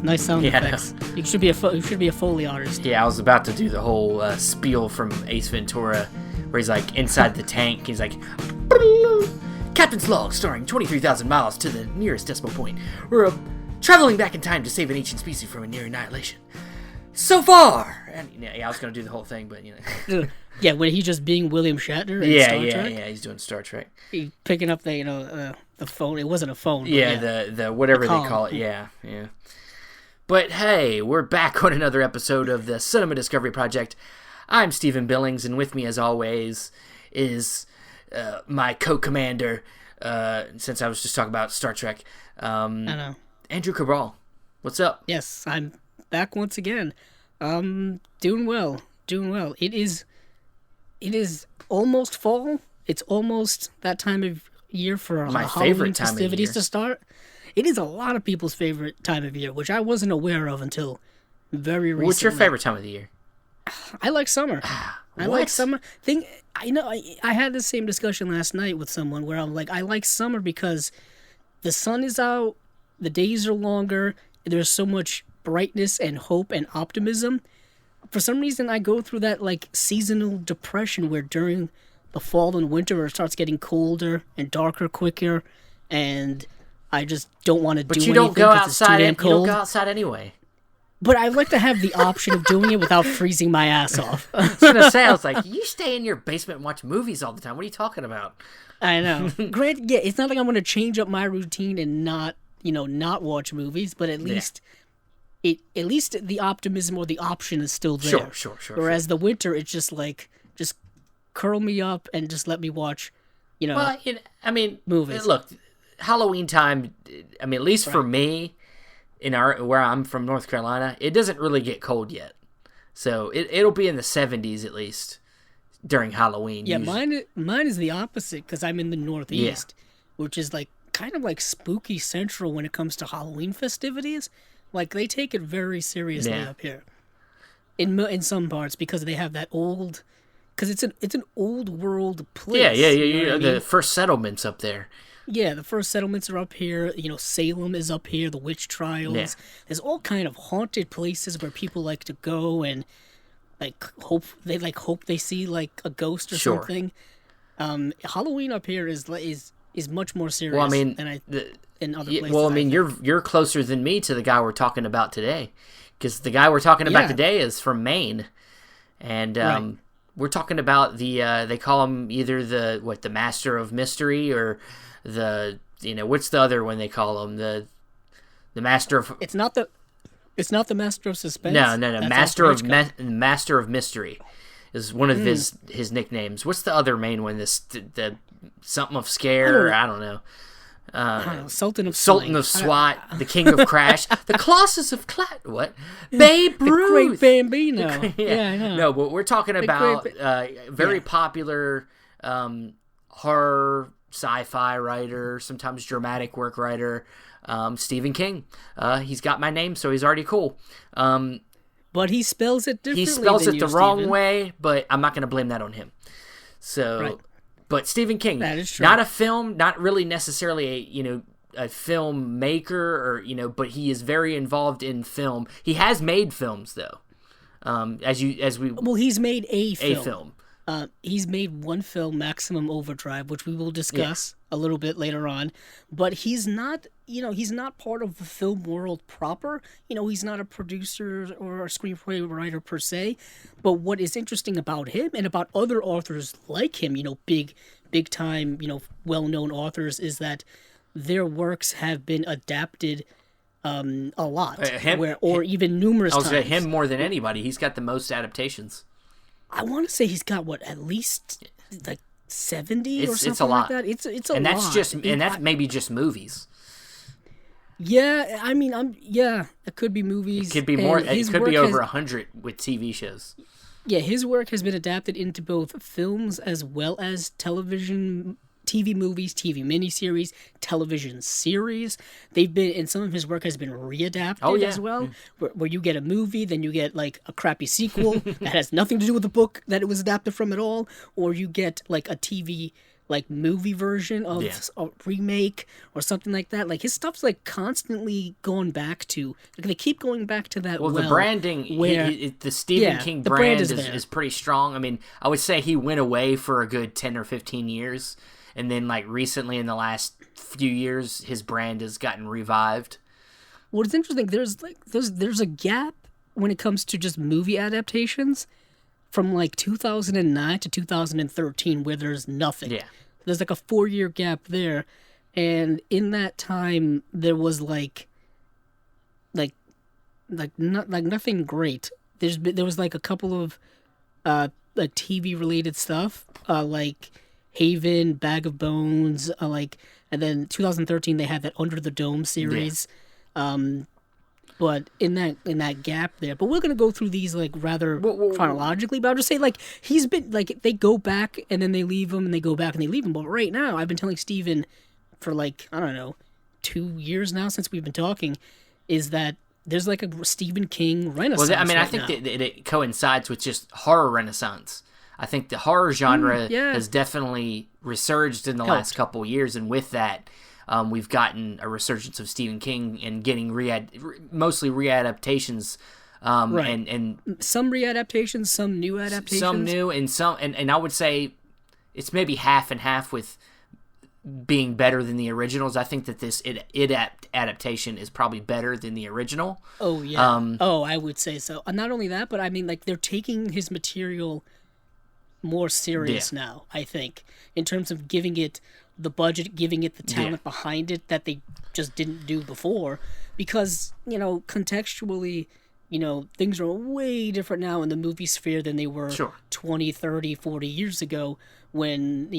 Nice sound effects. You should be a Foley artist. Yeah, I was about to do the whole spiel from Ace Ventura, where he's like inside the tank. He's like, Captain's log, starring 23,000 miles to the nearest decimal point. We're traveling back in time to save an ancient species from a near annihilation. So far, and I was gonna do the whole thing, but Yeah, when he's just being William Shatner in Star Trek. Yeah, he's doing Star Trek. He picking up the phone. It wasn't a phone. The whatever they call it. Yeah. But hey, we're back on another episode of the Cinema Discovery Project. I'm Stephen Billings, and with me, as always, is my co-commander, since I was just talking about Star Trek, I know. Andrew Cabral. What's up? Yes, I'm back once again. Doing well. It is almost fall. It's almost that time of year for my Halloween favorite time festivities of year to start. It is a lot of people's favorite time of year, which I wasn't aware of until very recently. What's your favorite time of the year? I like summer. I like summer. I had the same discussion last night with someone where I'm like, I like summer because the sun is out, the days are longer, there's so much brightness and hope and optimism. For some reason, I go through that like seasonal depression where during the fall and winter it starts getting colder and darker quicker, and I just don't want to do anything. But you don't go outside. You don't go outside anyway. But I'd like to have the option of doing it without freezing my ass off. I was gonna say, I was like, you stay in your basement and watch movies all the time. What are you talking about? I know. Granted, yeah, it's not like I'm going to change up my routine and not watch movies, but at least the optimism or the option is still there. Sure. Whereas the winter, it's just like, just curl me up and just let me watch, movies. Look, Halloween time, at least for me, where I'm from, North Carolina, it doesn't really get cold yet. So it'll be in the 70s at least during Halloween. Yeah, mine is the opposite because I'm in the Northeast, which is like kind of like spooky central when it comes to Halloween festivities. Like they take it very seriously up here. In some parts because they have that old, because it's an old world place. Yeah. The first settlements up there. Yeah, the first settlements are up here. Salem is up here. The witch trials. Yeah. There's all kind of haunted places where people like to go and hope they see like a ghost or something. Halloween up here is much more serious. Well, than in other places. Well, you're closer than me to the guy we're talking about today, because the guy we're talking about today is from Maine, and we're talking about the they call him either the Master of Mystery or what's the other one they call him, the Master of. It's not the Master of Suspense. No. Master of Mystery is one of his nicknames. What's the other main one? The something of Scare. I don't know. Sultan of SWAT, the King of Crash, the Colossus of what? Babe Ruth, the Great Bambino. Yeah, I know. No, but we're talking about very popular horror, sci-fi writer, sometimes dramatic work writer, Stephen King. He's got my name, so he's already cool. But he spells it differently. He spells it the wrong way, but I'm not going to blame that on him. So. Right. But Stephen King, that is true. Not a film, not really necessarily a filmmaker, but he is very involved in film. He has made films though. He's made a film. He's made one film, Maximum Overdrive, which we will discuss a little bit later on. But he's not part of the film world proper. He's not a producer or a screenplay writer per se. But what is interesting about him and about other authors like him, big time, well-known authors, is that their works have been adapted a lot, even numerous times. I was him more than anybody. He's got the most adaptations. I want to say he's got at least like 70 or something it's a lot. like that. It's a and lot. That's maybe just movies. Yeah, it could be movies. It could be more. It could be over 100 with TV shows. Yeah, his work has been adapted into both films as well as television, TV movies, TV miniseries, television series. And some of his work has been readapted as well, where you get a movie, then you get like a crappy sequel that has nothing to do with the book that it was adapted from at all, or you get like a TV like movie version of Yeah. a remake or something like that. Like his stuff's like constantly going back to. Like, they keep going back to that. Well, the branding, where the Stephen yeah, King the brand brand is there. is pretty strong. I mean, I would say he went away for a good 10 or 15 years. And then, like, recently in the last few years, his brand has gotten revived. Well, it's interesting. There's a gap when it comes to just movie adaptations from like 2009 to 2013 where there's nothing. Yeah. There's like a 4-year gap there, and in that time there was nothing great. There was like a couple of like TV related stuff, like Haven, Bag of Bones, and then 2013 they had that Under the Dome series. But in that gap there, but we're gonna go through these like rather chronologically. But I'll just say like he's been like they go back and then they leave him and they go back and they leave him. But right now, I've been telling Steven for like I don't know 2 years now since we've been talking, is that there's like a Stephen King renaissance. Well, I mean, I right think now. that it coincides with just horror renaissance. I think the horror genre yeah. has definitely resurged in the last couple of years, and with that, we've gotten a resurgence of Stephen King and getting mostly readaptations, Right. and Some readaptations, some new adaptations. some new and some, and I would say it's maybe half and half with being better than the originals. I think that this adaptation is probably better than the original. Oh yeah. I would say so. Not only that, but I mean, like they're taking his material more serious now. I think in terms of giving it the budget, giving it the talent behind it that they just didn't do before, because contextually, things are way different now in the movie sphere than they were 20, 30, 40 years ago when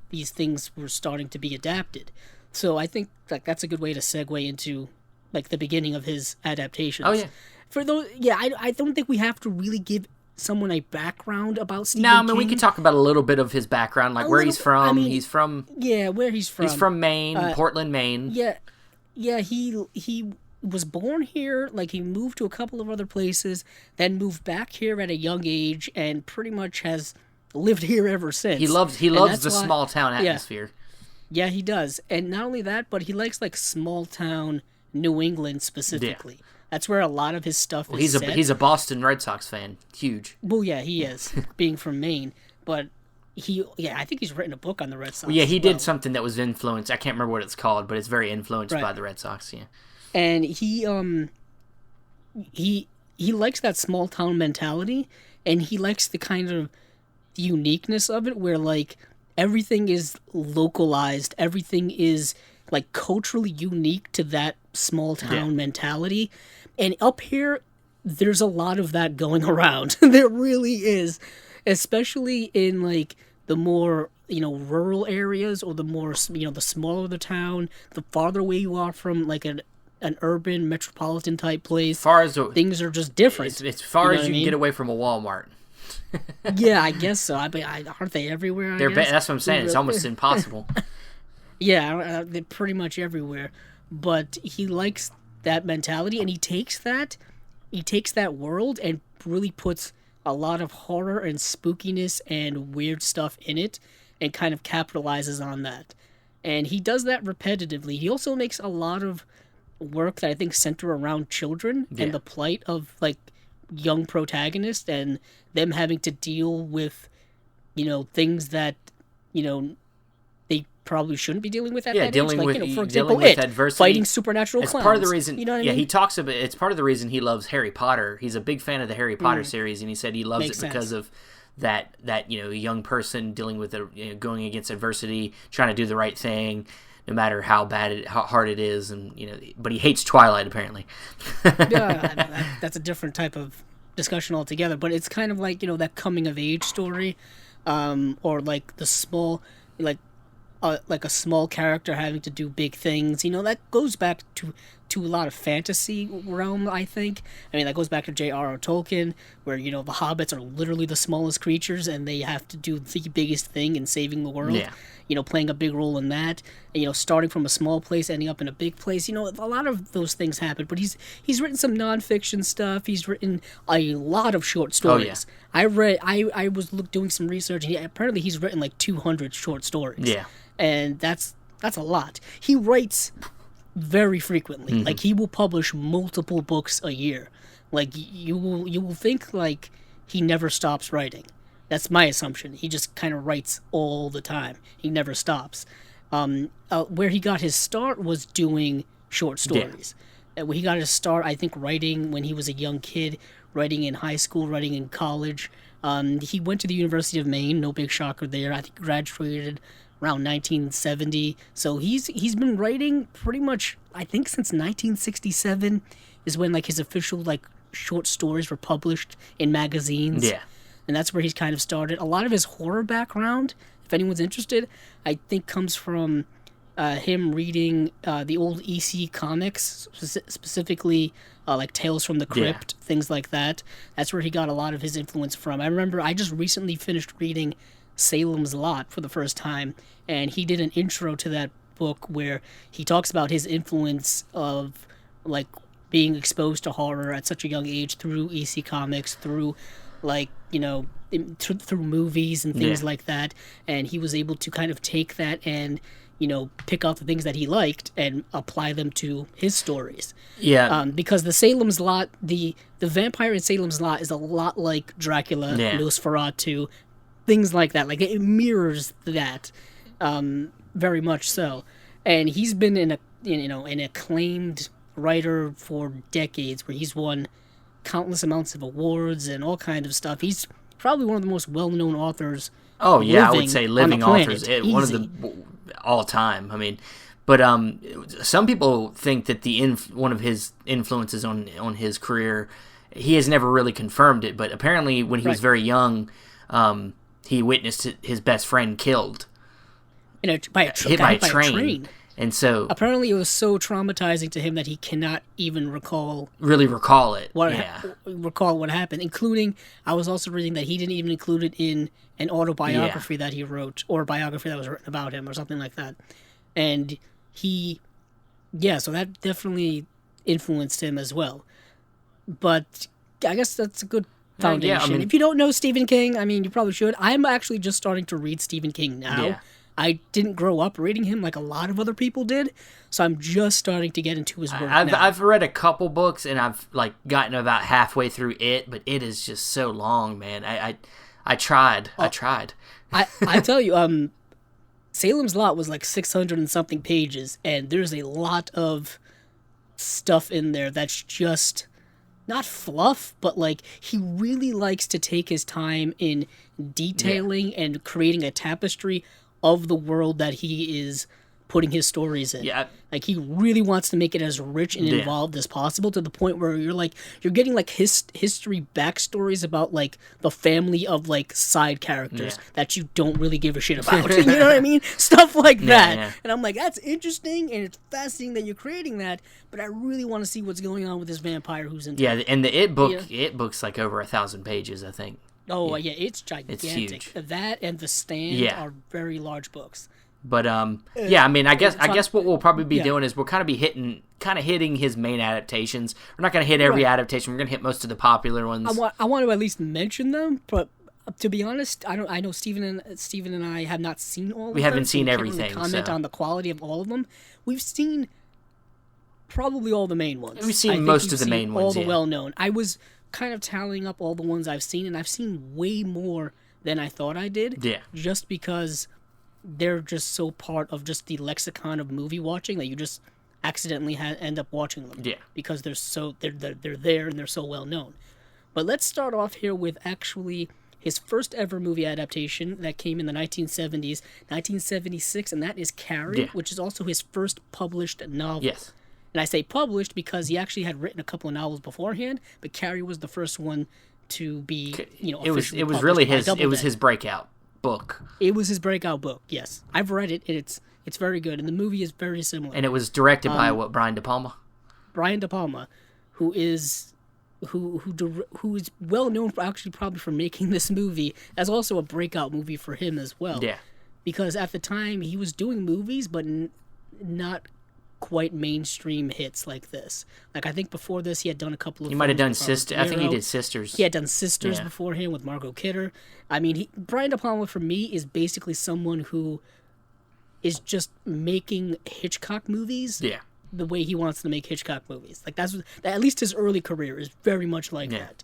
these things were starting to be adapted. So I think like that's a good way to segue into like the beginning of his adaptations. Oh yeah. For those, I don't think we have to really give someone a background about Stephen No, I mean King. we could talk about a little bit of his background, like where he's from. I mean, he's from where he's from. He's from Maine, Portland, Maine. Yeah. He was born here. Like he moved to a couple of other places, then moved back here at a young age, and pretty much has lived here ever since. He loves the small town atmosphere. Yeah, he does, and not only that, but he likes like small town New England specifically. Yeah. That's where a lot of his stuff is set. He's a Boston Red Sox fan. Huge. Well, yeah, he is, being from Maine. But I think he's written a book on the Red Sox. Well, yeah, he did something that was influenced. I can't remember what it's called, but it's very influenced by the Red Sox, yeah. And he likes that small town mentality, and he likes the kind of uniqueness of it where, like, everything is localized, everything is, like, culturally unique to that small town mentality. And up here, there's a lot of that going around. There really is. Especially in, like, the more, rural areas or the more, the smaller the town, the farther away you are from, like, an urban, metropolitan type place. Things are just different. It's far as you can get away from a Walmart. Yeah, I guess so. Aren't they everywhere? That's what I'm saying. It's almost impossible. Yeah, they're pretty much everywhere. But he likes that mentality, and he takes that world and really puts a lot of horror and spookiness and weird stuff in it, and kind of capitalizes on that. And he does that repetitively. He also makes a lot of work that I think center around children and the plight of like young protagonists and them having to deal with, things that, they probably shouldn't be dealing with at that dealing age. Like, with, for example, dealing with adversity, fighting supernatural clowns. Part of the reason. You know what I mean? He talks about it's part of the reason he loves Harry Potter. He's a big fan of the Harry Potter series, and he said he loves Makes it because of that young person dealing with going against adversity, trying to do the right thing, no matter how hard it is, and but he hates Twilight apparently. That's a different type of discussion altogether. But it's kind of like that coming of age story, or like the small like a small character having to do big things. That goes back to to a lot of fantasy realm, I think. I mean, that goes back to J.R.R. Tolkien, where, the hobbits are literally the smallest creatures, and they have to do the biggest thing in saving the world. Yeah. Playing a big role in that. And, starting from a small place, ending up in a big place. A lot of those things happen. But he's written some nonfiction stuff. He's written a lot of short stories. Oh, yeah. I was doing some research, and apparently he's written like 200 short stories. Yeah. And that's a lot. He writes very frequently. Mm-hmm. Like, he will publish multiple books a year. Like, you will think like he never stops writing. That's my assumption. He just kind of writes all the time. He never stops. Where he got his start was doing short stories. Yeah. Where he got his start, I think, writing when he was a young kid, writing in high school, writing in college. He went to the University of Maine. No big shocker there. I think graduated around 1970. So he's been writing pretty much, I think, since 1967 is when like his official like short stories were published in magazines. Yeah. And that's where he's kind of started. A lot of his horror background, if anyone's interested, I think comes from him reading the old EC comics, specifically like Tales from the Crypt, things like that. That's where he got a lot of his influence from. I remember I just recently finished reading Salem's Lot for the first time, and he did an intro to that book where he talks about his influence of like being exposed to horror at such a young age through EC comics, through like, through movies and things like that. And he was able to kind of take that and, pick out the things that he liked and apply them to his stories. Yeah. Because the Salem's Lot, the vampire in Salem's Lot is a lot like Dracula, Nosferatu, things like that. Like, it mirrors that very much so. And he's been an acclaimed writer for decades, where he's won countless amounts of awards and all kind of stuff. He's probably one of the most well-known authors. Oh yeah, I would say living authors, one of the all time. I mean, but some people think that one of his influences on his career, he has never really confirmed it, but apparently when he was very young, he witnessed his best friend killed, hit by a train. And so apparently it was so traumatizing to him that he cannot even recall it. Recall what happened, including, I was also reading that he didn't even include it in an autobiography that he wrote, or a biography that was written about him, or something like that. And so that definitely influenced him as well. But I guess that's a good foundation. Yeah, I mean, if you don't know Stephen King, I mean, you probably should. I'm actually just starting to read Stephen King now. Yeah. I didn't grow up reading him like a lot of other people did, so I'm just starting to get into his work now. I've read a couple books, and I've like gotten about halfway through it, but it is just so long, man. I tried. I tell you, Salem's Lot was like 600 and something pages, and there's a lot of stuff in there that's just not fluff, but like he really likes to take his time in detailing and creating a tapestry of the world that he is putting his stories in. Yeah. Like, he really wants to make it as rich and involved as possible, to the point where you're getting like history backstories about like the family of like side characters that you don't really give a shit about. You know what I mean? Stuff like that. Yeah. And I'm like, that's interesting, and it's fascinating that you're creating that, but I really want to see what's going on with this vampire who's in town. And the It book's like over 1,000 pages, I think. Oh, yeah, it's gigantic. It's huge. That and The Stand are very large books. But I mean, I guess what we'll probably be doing is we'll kind of be hitting his main adaptations. We're not going to hit every adaptation. We're going to hit most of the popular ones. I want to at least mention them, but to be honest, I know Steven and I have not seen all of them. We haven't seen everything. Really comment on the quality of all of them. We've seen probably all the main ones. We've seen most of the main ones. All the well-known. I was kind of tallying up all the ones I've seen, and I've seen way more than I thought I did. Yeah. Just because they're just so part of just the lexicon of movie watching that you just accidentally end up watching them. Yeah. Because they're there and they're so well known. But let's start off here with actually his first ever movie adaptation that came in the 1970s, 1976, and that is Carrie, which is also his first published novel. Yes. And I say published because he actually had written a couple of novels beforehand, but Carrie was the first one to be, officially it was really his breakout book. It was his breakout book. Yes, I've read it, and it's very good, and the movie is very similar. And it was directed by Brian De Palma. Brian De Palma, who is who is well known for actually probably for making this movie as also a breakout movie for him as well. Yeah. Because at the time he was doing movies, but not quite mainstream hits like this. Like I think before this he had done a couple of. He might have done Sisters. I think he did Sisters. He had done Sisters beforehand with Margot Kidder. I mean, Brian De Palma for me is basically someone who is just making Hitchcock movies. Yeah. The way he wants to make Hitchcock movies. Like at least his early career is very much like that.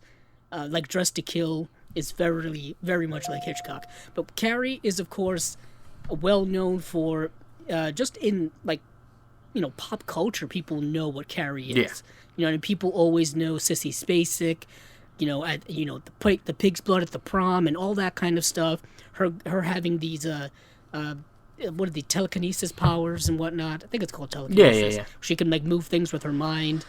Like Dress to Kill is very, very much like Hitchcock. But Carrie is, of course, well known for just in like, pop culture. People know what Carrie is. And people always know Sissy Spacek. The pig's blood at the prom and all that kind of stuff. Her having these what are the telekinesis powers and whatnot? I think it's called telekinesis. Yeah. She can move things with her mind.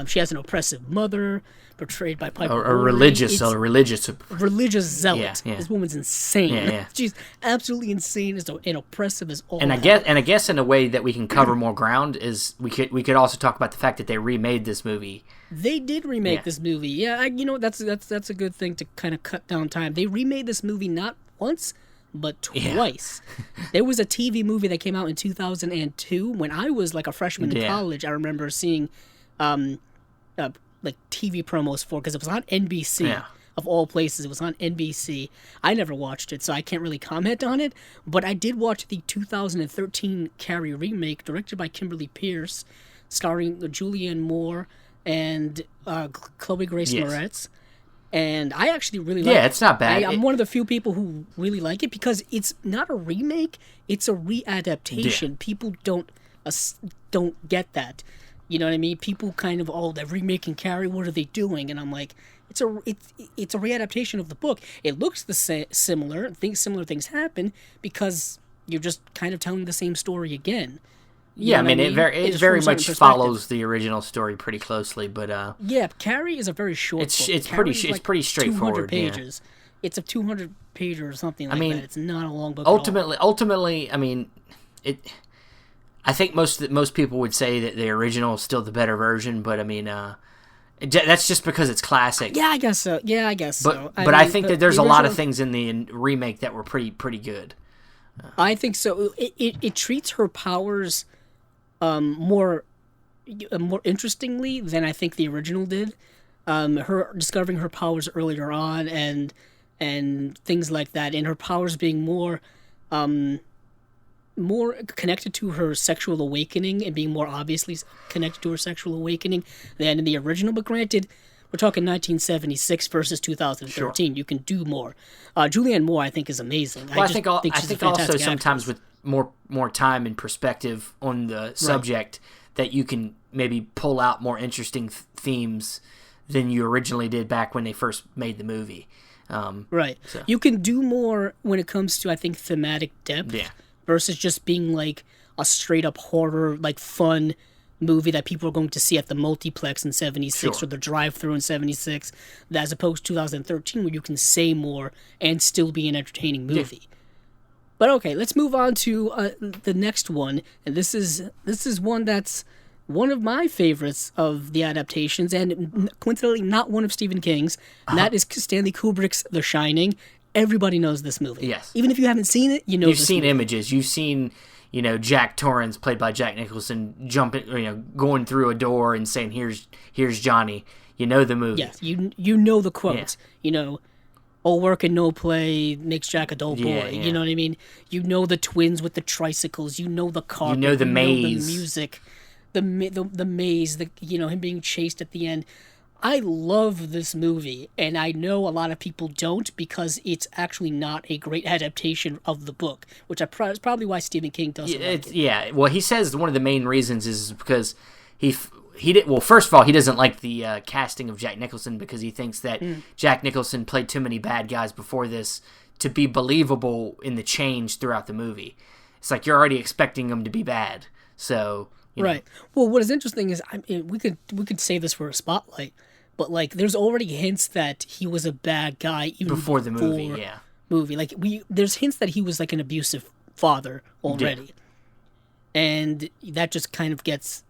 She has an oppressive mother, portrayed by Piper. A religious zealot. Yeah. This woman's insane. Yeah. She's absolutely insane and oppressive as all. And I guess in a way that we can cover more ground is we could also talk about the fact that they remade this movie. They did remake this movie. Yeah, that's a good thing to kind of cut down time. They remade this movie not once, but twice. There was a TV movie that came out in 2002 when I was like a freshman in college. I remember seeing like TV promos for, because it was on NBC of all places. It was on NBC. I never watched it, so I can't really comment on it, but I did watch the 2013 Carrie remake directed by Kimberly Pierce, starring Julianne Moore and Chloe Grace Moretz. And I actually really like it. Yeah, it's not bad. I'm one of the few people who really like it because it's not a remake, it's a readaptation. Yeah. People don't get that. You know what I mean? People kind of, they're remaking Carrie, what are they doing? And I'm like, it's a readaptation of the book. It looks similar things happen because you're just kind of telling the same story again. Yeah, I mean, it very much follows the original story pretty closely, but yeah, Carrie is a very short book. It's pretty straightforward. 200 pages. Yeah. It's a 200-page or something like that. It's not a long book. Ultimately, I mean, I think most people would say that the original is still the better version, but I mean, that's just because it's classic. Yeah, I guess so. But I think that there's a lot of things in the remake that were pretty good. I think so. It treats her powers more interestingly than I think the original did. Her discovering her powers earlier on and things like that, and her powers being more connected to her sexual awakening and being more obviously connected to her sexual awakening than in the original. But granted, we're talking 1976 versus 2013. Sure. You can do more. Julianne Moore, I think, is amazing. Well, I think also sometimes with more time and perspective on the subject, that you can maybe pull out more interesting themes than you originally did back when they first made the movie. Right. So. You can do more when it comes to, I think, thematic depth versus just being like a straight-up horror, like fun movie that people are going to see at the multiplex in 76 or the drive-thru in 76, as opposed to 2013 where you can say more and still be an entertaining movie. Yeah. But okay, let's move on to the next one, and this is one that's one of my favorites of the adaptations, and coincidentally not one of Stephen King's, and that is Stanley Kubrick's The Shining. Everybody knows this movie. Yes. Even if you haven't seen it, you know You've seen images. You've seen, Jack Torrance, played by Jack Nicholson, jumping, going through a door and saying, "Here's Johnny." You know the movie. Yes, you know the quotes. Yeah. All work and no play makes Jack a dull boy. Yeah. You know what I mean? You know the twins with the tricycles. You know the car. You know the maze. You know the music. The maze. Him being chased at the end. I love this movie, and I know a lot of people don't because it's actually not a great adaptation of the book, which is probably why Stephen King doesn't like it. Yeah, well, he says one of the main reasons is because he did. Well, first of all, he doesn't like the casting of Jack Nicholson because he thinks that Jack Nicholson played too many bad guys before this to be believable in the change throughout the movie. It's like you're already expecting him to be bad, so right. Well, what is interesting is we could save this for a spotlight. But there's already hints that he was a bad guy even before the movie. Yeah, there's hints that he was like an abusive father already, and that just kind of gets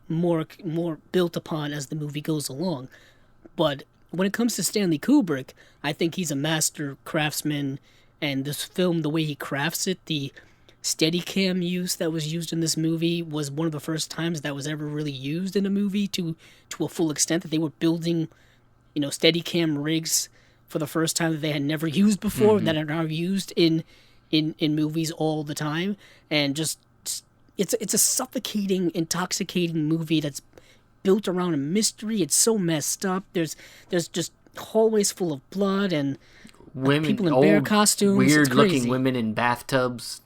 more built upon as the movie goes along. But when it comes to Stanley Kubrick, I think he's a master craftsman, and this film, the way he crafts it, the Steadicam use that was used in this movie was one of the first times that was ever really used in a movie to a full extent, that they were building, Steadicam rigs for the first time that they had never used before, that are now used in movies all the time. And just it's a suffocating, intoxicating movie that's built around a mystery. It's so messed up. There's just hallways full of blood and women, people in bear costumes. Weird looking women in bathtubs.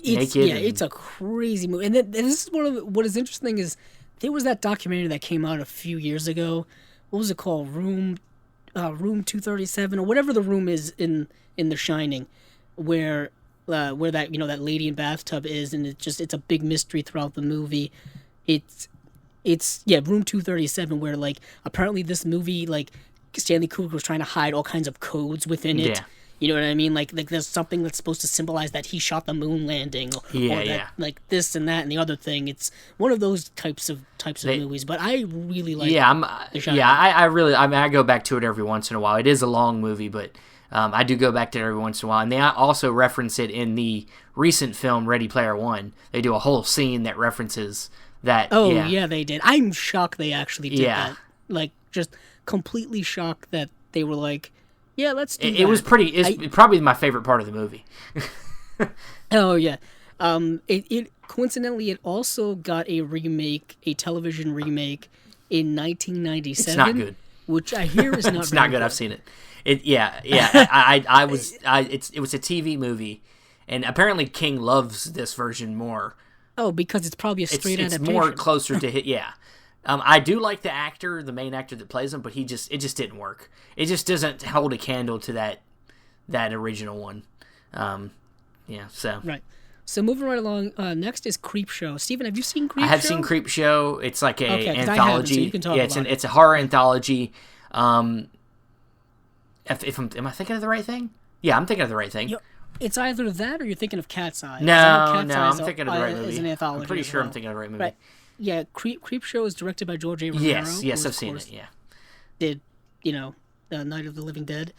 Naked. Yeah, it's a crazy movie. And this is what is interesting is there was that documentary that came out a few years ago. What was it called? Room 237 or whatever the room is in The Shining, where that that lady in bathtub is, and it's a big mystery throughout the movie. It's Room 237, where like apparently this movie, like Stanley Kubrick was trying to hide all kinds of codes within it. Yeah. You know what I mean? Like there's something that's supposed to symbolize that he shot the moon landing, or that, like this and that and the other thing. It's one of those types of movies. But I really like. I go back to it every once in a while. It is a long movie, but I do go back to it every once in a while. And they also reference it in the recent film Ready Player One. They do a whole scene that references that. Oh yeah, they did. I'm shocked they actually did that. Like just completely shocked that they were like. Yeah, let's do that. It was pretty. It's probably my favorite part of the movie. Oh yeah, it coincidentally it also got a television remake in 1997. It's not good. Which I hear is not. It's not good. I've seen it. It was a TV movie, and apparently King loves this version more. Oh, because it's probably a straight adaptation. It's more closer to hit. Yeah. I do like the main actor that plays him, but it just didn't work. It just doesn't hold a candle to that original one. So. Right. So moving right along, next is Creepshow. Steven, have you seen Creepshow? I have seen Creepshow. It's like an anthology. So you can talk about it. It's a horror anthology. Am I thinking of the right thing? Yeah, I'm thinking of the right thing. It's either that or you're thinking of Cat's Eye. No, I'm thinking of the right movie. An anthology. I'm pretty sure I'm thinking of the right movie. Right. Yeah, Creepshow is directed by George A. Romero. Yes, I've seen it, yeah. Did, Night of the Living Dead.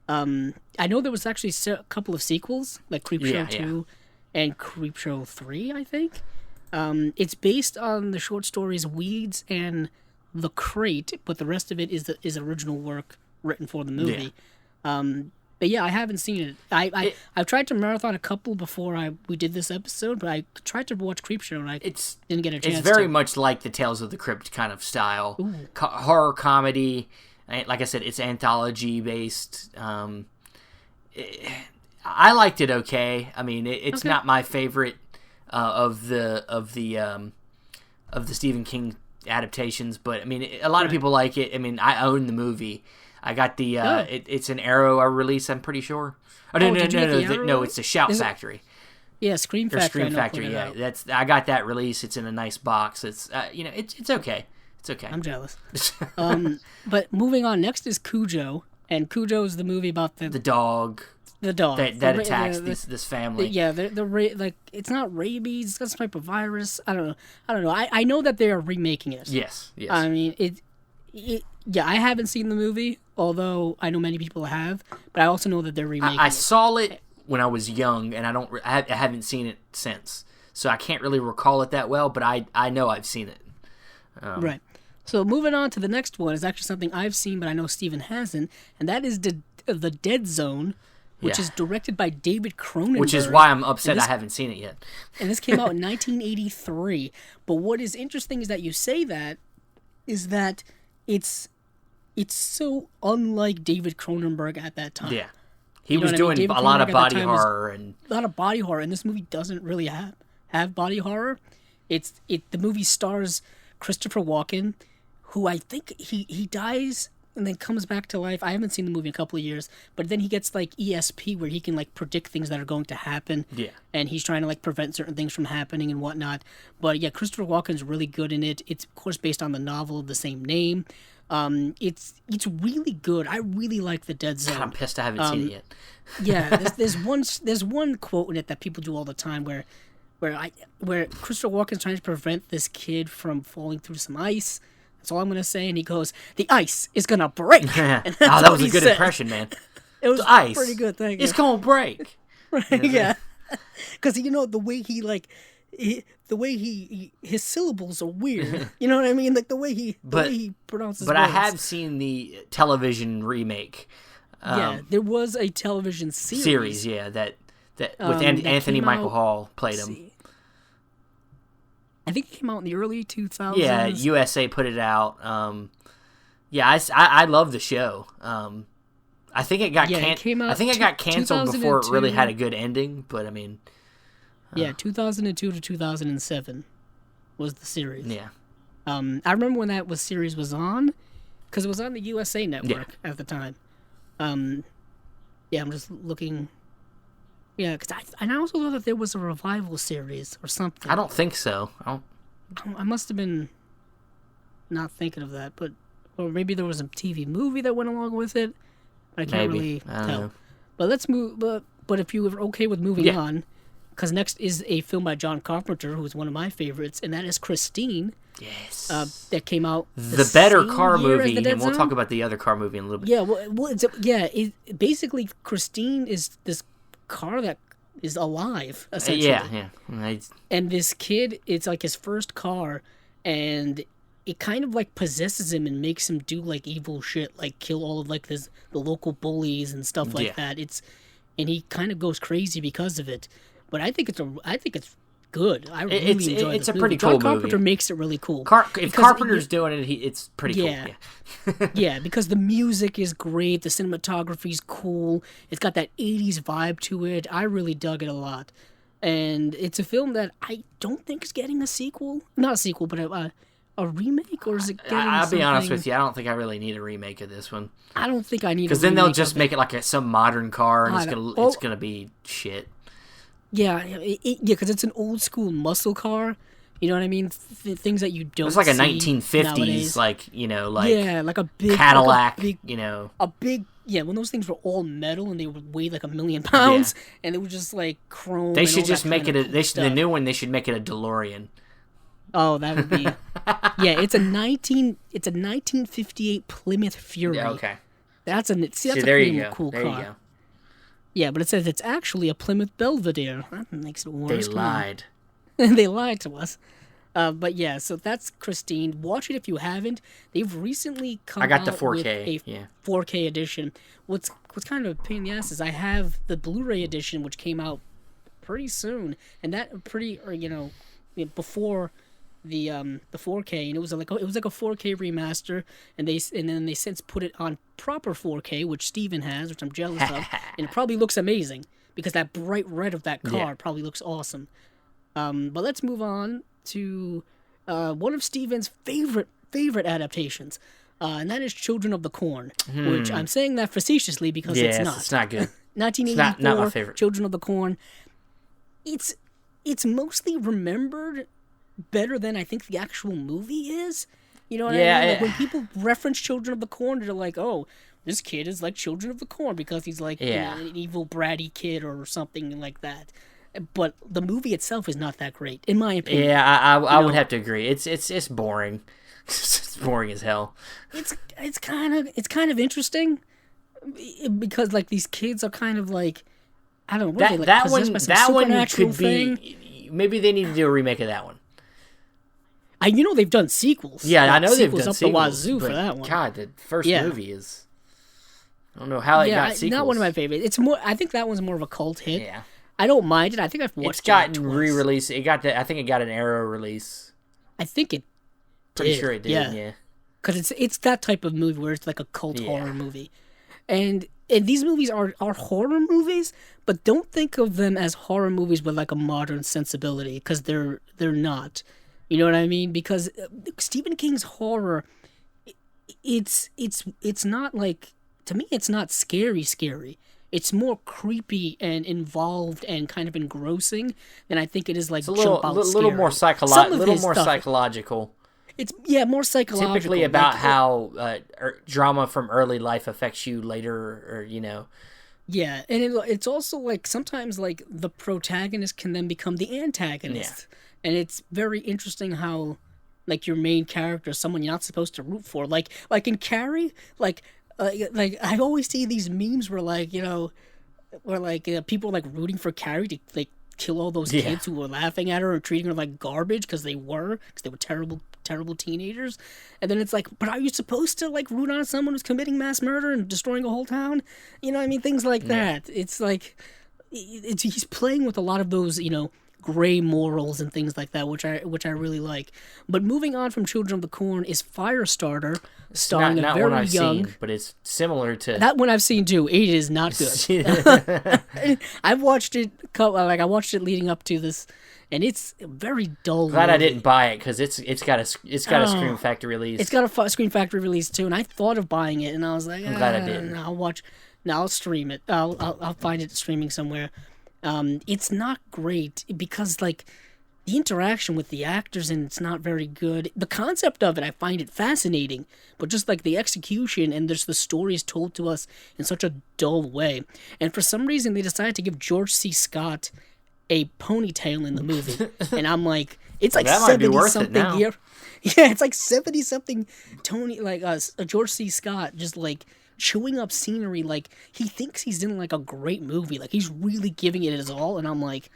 I know there was actually a couple of sequels, like Creepshow 2 and Creepshow 3, I think. It's based on the short stories Weeds and The Crate, but the rest of it is original work written for the movie. Yeah. But yeah, I haven't seen it. I've tried to marathon a couple before we did this episode, but I tried to watch Creepshow and I didn't get a chance. It's very much like the Tales of the Crypt kind of style, horror comedy. Like I said, it's anthology based. I liked it okay. I mean, it's not my favorite of the Stephen King adaptations, but I mean, a lot of people like it. I mean, I own the movie. I got the it's an Arrow release, I'm pretty sure. Oh no, it's the Shout Factory. Yeah, Scream Factory. Scream Factory, yeah. I got that release. It's in a nice box. It's it's okay. It's okay. I'm jealous. But moving on, next is Cujo, and Cujo is the movie about the dog. The dog that attacks this family. It's not rabies. It's got some type of virus. I don't know. I know that they are remaking it. Yes. I mean I haven't seen the movie, although I know many people have. But I also know that they're remaking it. I saw it when I was young, and I haven't seen it since, so I can't really recall it that well. But I know I've seen it. Right. So moving on to the next one is actually something I've seen, but I know Steven hasn't, and that is the Dead Zone, which is directed by David Cronenberg. Which is why I'm upset I haven't seen it yet. And this came out in 1983. But what is interesting is that you say that is that it's so unlike David Cronenberg at that time. Yeah. He was doing a lot of body horror and this movie doesn't really have body horror. The movie stars Christopher Walken, who I think he dies and then comes back to life. I haven't seen the movie in a couple of years, but then he gets like ESP where he can like predict things that are going to happen. Yeah. And he's trying to like prevent certain things from happening and whatnot. But yeah, Christopher Walken's really good in it. It's of course based on the novel of the same name. It's really good. I really like The Dead Zone. God, I'm pissed I haven't seen it yet. Yeah, there's one quote in it that people do all the time where where Christopher Walken's trying to prevent this kid from falling through some ice. That's all I'm gonna say. And he goes, "The ice is gonna break." And that was a good impression, man. It was the ice, pretty good. Thank you. It's gonna break. Right? Yeah. Because the way his syllables are weird. You know what I mean? Like the way he pronounces. But words. I have seen the television remake. There was a television series. That with Anthony Michael Hall played him. I think it came out in the early 2000s. Yeah, USA put it out. I love the show. I think it got I think it got canceled before it really had a good ending. But I mean, 2002 to 2007 was the series. Yeah. I remember when series was on, because it was on the USA Network at the time. I'm just looking. Yeah, because I also thought that there was a revival series or something. I don't think so. I must have been not thinking of that, or maybe there was a TV movie that went along with it. I can't really tell. But let's move. But if you were okay with moving on, because next is a film by John Carpenter, who's one of my favorites, and that is Christine. Yes. That came out the better car movie, and we'll talk about the other car movie in a little bit. Yeah, basically Christine is this car that is alive, essentially. Yeah. And this kid, it's like his first car, and it kind of like possesses him and makes him do like evil shit, like kill all of like the local bullies and stuff like that. And he kind of goes crazy because of it. But I think it's good. I really enjoy it. It's a pretty cool movie. John Carpenter makes it really cool. If Carpenter's doing it, it's pretty cool. Yeah, because the music is great, the cinematography is cool. It's got that 80s vibe to it. I really dug it a lot. And it's a film that I don't think is getting a sequel. Not a sequel, but a remake, or is it getting I'll be honest with you, I don't think I really need a remake of this one. I don't think I need a remake. Because then they'll just make it like some modern car, and it's gonna be shit. Yeah, because it's an old school muscle car. You know what I mean? Things that you don't. It's like a see 1950s, nowadays. like like a big Cadillac. When those things were all metal and they would weigh like 1,000,000 pounds, and it was just like chrome. They should just make it the new one. They should make it a DeLorean. Oh, that would be. It's a 1958 Plymouth Fury. Yeah, okay. That's a pretty cool car. You go. Yeah, but it says it's actually a Plymouth Belvedere. That makes it worse. They lied. They lied to us. But yeah, so that's Christine. Watch it if you haven't. They've recently come out the 4K. With a 4K edition. What's kind of a pain in the ass is I have the Blu-ray edition, which came out pretty soon, and that before the 4K, and it was like a 4K remaster, and then they since put it on proper 4K, which Steven has, which I'm jealous of, and it probably looks amazing because that bright red of that car probably looks awesome. But let's move on to one of Steven's favorite adaptations, and that is Children of the Corn, which I'm saying that facetiously because it's not. It's not good. 1984, not my favorite. Children of the Corn. It's mostly remembered better than I think the actual movie is. You know what I mean? Like when people reference Children of the Corn, they're like, "Oh, this kid is like Children of the Corn because he's like an evil bratty kid or something like that." But the movie itself is not that great, in my opinion. Yeah, I would have to agree. It's boring. It's boring as hell. It's kind of interesting because like these kids are kind of like, I don't know. That one could be. Maybe they need to do a remake of that one. They've done sequels. Yeah, I know they've done sequels. Up the wazoo for that one. God, the first movie is. I don't know how it got sequels. Not one of my favorites. It's more. I think that one's more of a cult hit. Yeah. I don't mind it. I think I've watched it. It's gotten re-released. I think it got an Arrow release. I think it. Pretty sure it did. Yeah. Because it's that type of movie where it's like a cult horror movie, and these movies are horror movies, but don't think of them as horror movies with like a modern sensibility because they're not. You know what I mean? Because Stephen King's horror, it's not like, to me, it's not scary. It's more creepy and involved and kind of engrossing than I think it is like it's a little more psychological. It's more psychological. Typically about how drama from early life affects you later, or Yeah, and it's also like sometimes like the protagonist can then become the Yeah. antagonist, and it's very interesting how like your main character is someone you're not supposed to root for. Like in Carrie, like I always see these memes where like where like people like rooting for Carrie to like kill all those Yeah. kids who were laughing at her and treating her like garbage because they were terrible teenagers. And then it's like, but are you supposed to like root on someone who's committing mass murder and destroying a whole town? You know what I mean? Things like Yeah. that. It's like he's playing with a lot of those gray morals and things like that, which I really like. But moving on from Children of the Corn is Firestarter, starring Not a one very I've young. seen, but it's similar to. That one I've seen too. It is not good. I've watched it. Like I watched it leading up to this, and it's a very dull. Glad I movie. didn't buy it because it's got a Scream Factory release. It's got a Screen Factory release too, and I thought of buying it, and I was like, I'm glad I didn't. I'll watch. Now I'll stream it. I'll find it streaming somewhere. It's not great because like the interaction with the actors and it's not very good. The concept of it, I find it fascinating, but just like the execution and just the stories told to us in such a dull way. And for some reason, they decided to give George C. Scott a ponytail in the movie, and I'm like, it's like That might be 70 worth it something now. year. Yeah, it's like 70 something Tony George C. Scott just like chewing up scenery like he thinks he's in like a great movie, like he's really giving it his all, and I'm like,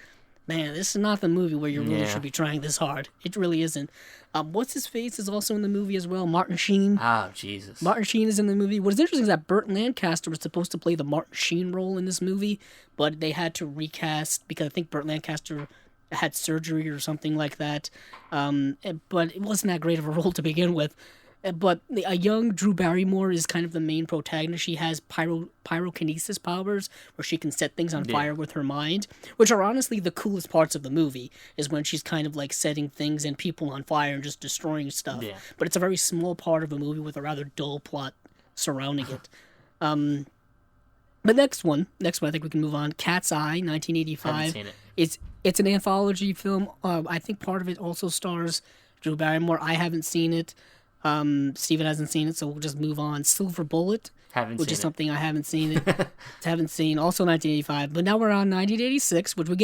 man, this is not the movie where you really Yeah. should be trying this hard. It really isn't. What's his face is also in the movie as well. Martin Sheen. Oh, Jesus. Martin Sheen is in the movie. What's interesting is that Burt Lancaster was supposed to play the Martin Sheen role in this movie, but they had to recast because I think Burt Lancaster had surgery or something like that. But it wasn't that great of a role to begin with. But a young Drew Barrymore is kind of the main protagonist. She has pyrokinesis powers, where she can set things on fire with her mind, which are honestly the coolest parts of the movie, is when she's kind of like setting things and people on fire and just destroying stuff. Yeah. But it's a very small part of a movie with a rather dull plot surrounding it. The next one, I think we can move on. Cat's Eye, 1985. Haven't seen it. It's an anthology film. I think part of it also stars Drew Barrymore. I haven't seen it. Steven hasn't seen it, so we'll just move on. Silver Bullet, which is something I haven't seen. Also 1985. But now we're on 1986, which we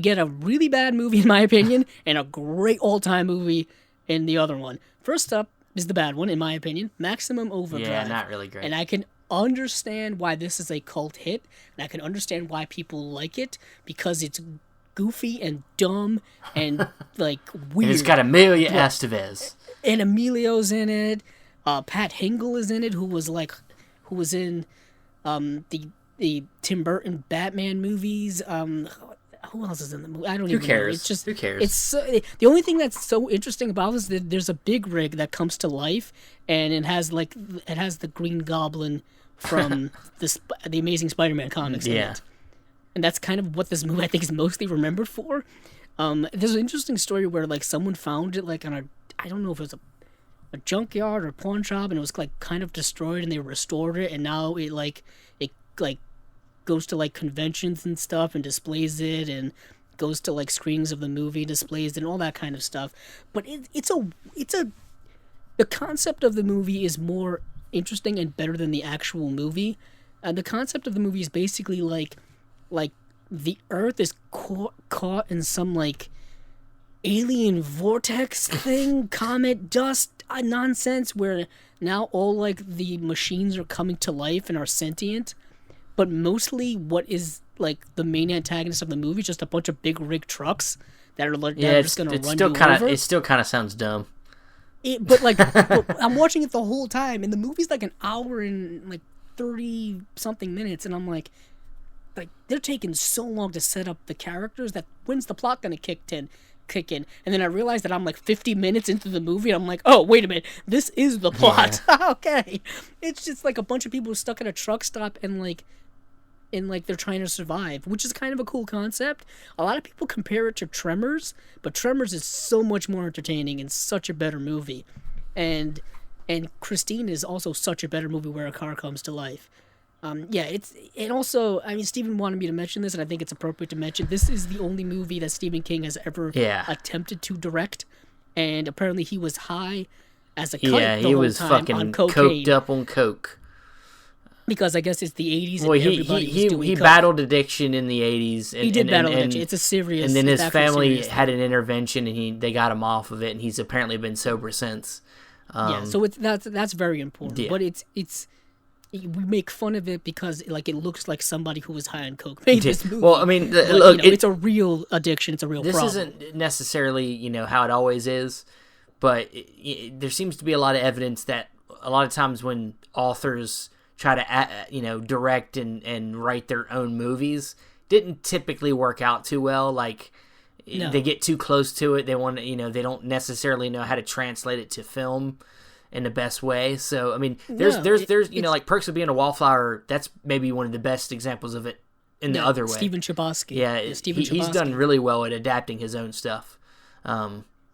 get a really bad movie in my opinion, and a great all-time movie in the other one. First up is the bad one in my opinion, Maximum Overdrive. Yeah, not really great. And I can understand why this is a cult hit, and I can understand why people like it because it's goofy and dumb and like weird. And it's got Amelia Estevez. And Emilio's in it. Pat Hingle is in it, who was in the Tim Burton Batman movies. Who else is in the movie? I don't even know. It's just Who cares? It's the only thing that's so interesting about this is that there's a big rig that comes to life, and it has the Green Goblin from the Amazing Spider-Man comics in it. And that's kind of what this movie I think is mostly remembered for. There's an interesting story where like someone found it like on I don't know if it was a junkyard or pawn shop, and it was like kind of destroyed, and they restored it, and now it goes to like conventions and stuff and displays it, and goes to like screenings of the movie, displays it, and all that kind of stuff. But the concept of the movie is more interesting and better than the actual movie. The concept of the movie is basically like the Earth is caught in some like alien vortex thing, comet dust nonsense, where now all like the machines are coming to life and are sentient, but mostly what is like the main antagonist of the movie is just a bunch of big rig trucks that are just gonna run you over. It still kind of sounds dumb. But I'm watching it the whole time, and the movie's like an hour and like 30 something minutes, and I'm like they're taking so long to set up the characters that when's the plot gonna kick in? And then I realized that I'm like 50 minutes into the movie, and I'm like, oh wait a minute, this is the plot. Yeah. Okay, it's just like a bunch of people stuck at a truck stop and they're trying to survive, which is kind of a cool concept. A lot of people compare it to Tremors, but Tremors is so much more entertaining and such a better movie. And Christine is also such a better movie where a car comes to life. Also, I mean, Stephen wanted me to mention this, and I think it's appropriate to mention, this is the only movie that Stephen King has ever attempted to direct, and apparently he was high as a kite the he whole was time fucking on cocaine. coked up on coke. because I guess it's the 80s and Well, everybody was doing he coke. battled addiction in the 80s. And, He did battle and, addiction. It's a serious. And then his it's actually a family serious had thing. an intervention, and they got him off of it, and he's apparently been sober since. Yeah, so that's very important. Yeah. But it's we make fun of it because like it looks like somebody who was high on coke made this movie. Well, I mean, But, look, it's a real addiction. It's a real this problem. isn't necessarily how it always is, but there seems to be a lot of evidence that a lot of times when authors try to direct and write their own movies, didn't typically work out too well. Like No. they get too close to it, they want to, they don't necessarily know how to translate it to film in the best way. So I mean, there's like Perks of Being a Wallflower. That's maybe one of the best examples of it in the other way. Stephen Chbosky. Yeah, Chbosky. He's done really well at adapting his own stuff.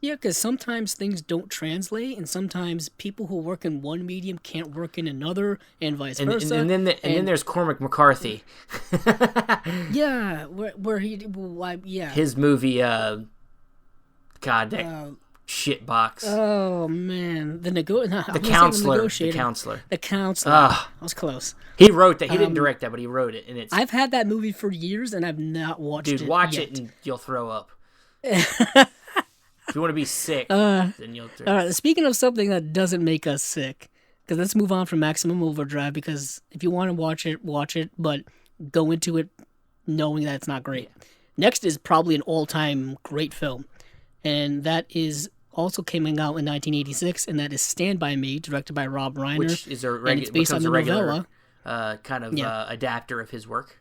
Yeah, because sometimes things don't translate, and sometimes people who work in one medium can't work in another, and vice versa. And then there's Cormac McCarthy. Yeah, where he, yeah. His movie, shit box. Oh man, the Counselor. The Counselor. I was close. He wrote that. He didn't direct that, but he wrote it, and it's. I've had that movie for years, and I've not watched it. Dude, watch yet. it, and you'll throw up. If you want to be sick, then you'll. All right. Speaking of something that doesn't make us sick, because let's move on from Maximum Overdrive. Because if you want to watch it, but go into it knowing that it's not great. Next is probably an all-time great film, and that is also coming out in 1986, and that is Stand By Me, directed by Rob Reiner, which is and it's based on the regular, novella. adapter of his work.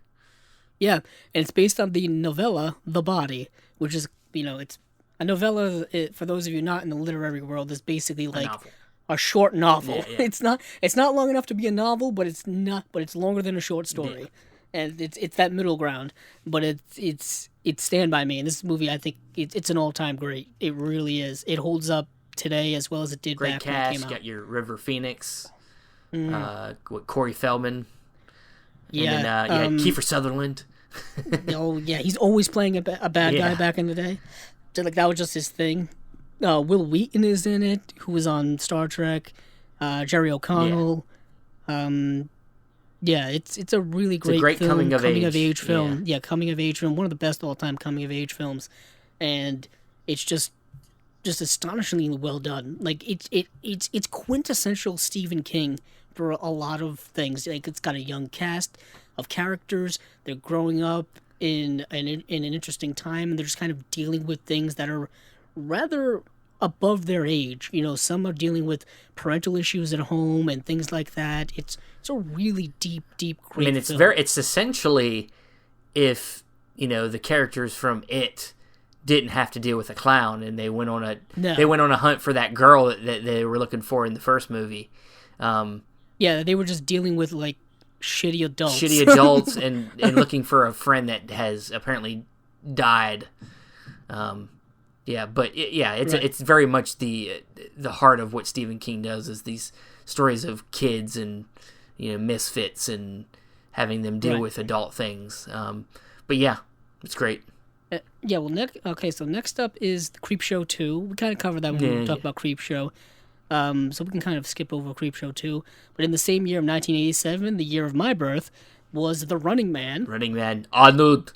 Yeah, and it's based on the novella The Body, which is it's a novella. For those of you not in the literary world, is basically like a short novel. Yeah. It's not long enough to be a novel, but it's longer than a short story. Yeah. And it's that middle ground, but it's Stand By Me, and this movie I think it's an all-time great. It really is. It holds up today as well as it did Great back cast. when it came out. Got your River Phoenix, Corey Feldman. Yeah, and then Kiefer Sutherland. Oh yeah, he's always playing a bad guy back in the day. So, like that was just his thing. Will Wheaton is in it, who was on Star Trek. Jerry O'Connell. Yeah, it's a really great film, coming of age film. Yeah, coming of age film, one of the best all-time coming of age films, and it's just astonishingly well done. Like it's quintessential Stephen King for a lot of things. Like it's got a young cast of characters. They're growing up in an interesting time, and they're just kind of dealing with things that are rather above their age. Some are dealing with parental issues at home and things like that. It's a really deep, great film. It's essentially if, the characters from It didn't have to deal with a clown and they went on a hunt for that girl that they were looking for in the first movie. Yeah, they were just dealing with like shitty adults and looking for a friend that has apparently died. It's very much the heart of what Stephen King does is these stories of kids and misfits and having them deal with adult things. But yeah, it's great. So next up is Creepshow 2. We kind of covered that when we talked about Creepshow. So we can kind of skip over Creepshow 2. But in the same year of 1987, the year of my birth, was The Running Man. Running Man, Arnold.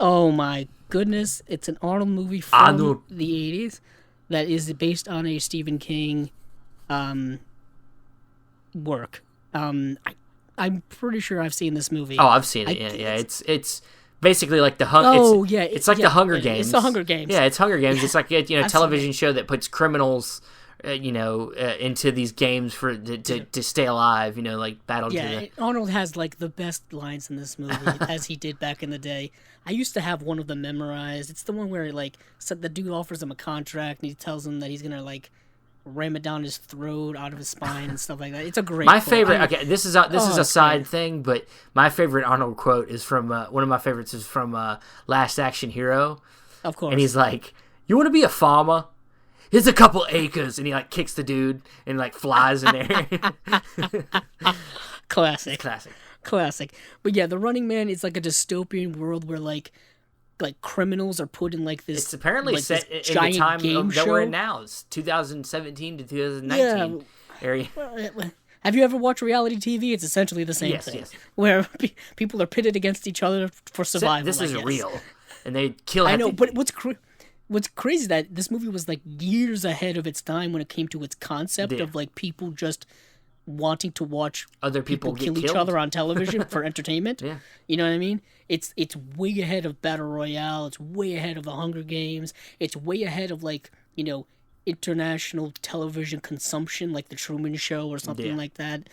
Oh my goodness, it's an Arnold movie from the 80s that is based on a Stephen King work. I'm pretty sure I've seen this movie. Oh, I've seen it. It's basically like the Hunger. It's like the Hunger Games. It's the Hunger Games. Yeah, it's Hunger Games. It's like a television show that puts criminals, into these games to stay alive. Like battle. Yeah, Arnold has like the best lines in this movie, as he did back in the day. I used to have one of them memorized. It's the one where the dude offers him a contract and he tells him that he's gonna ram it down his throat, out of his spine, and stuff like that. It's a great. My favorite. Okay, this is a side thing, but my favorite Arnold quote is from one of my favorites is from Last Action Hero. Of course. And he's like, "You want to be a farmer? Here's a couple acres," and he kicks the dude and flies in there. Classic. But yeah, The Running Man is like a dystopian world where criminals are put in this. It's apparently set in the time that we're in now. It's 2017 to 2019 area. Have you ever watched reality TV? It's essentially the same thing, where people are pitted against each other for survival. This is real, and they kill. I know, but what's crazy is that this movie was like years ahead of its time when it came to its concept of like people just wanting to watch other people kill each other on television for entertainment. Yeah. You know what I mean? It's way ahead of Battle Royale. It's way ahead of the Hunger Games. It's way ahead of like, international television consumption, like the Truman Show or something like that.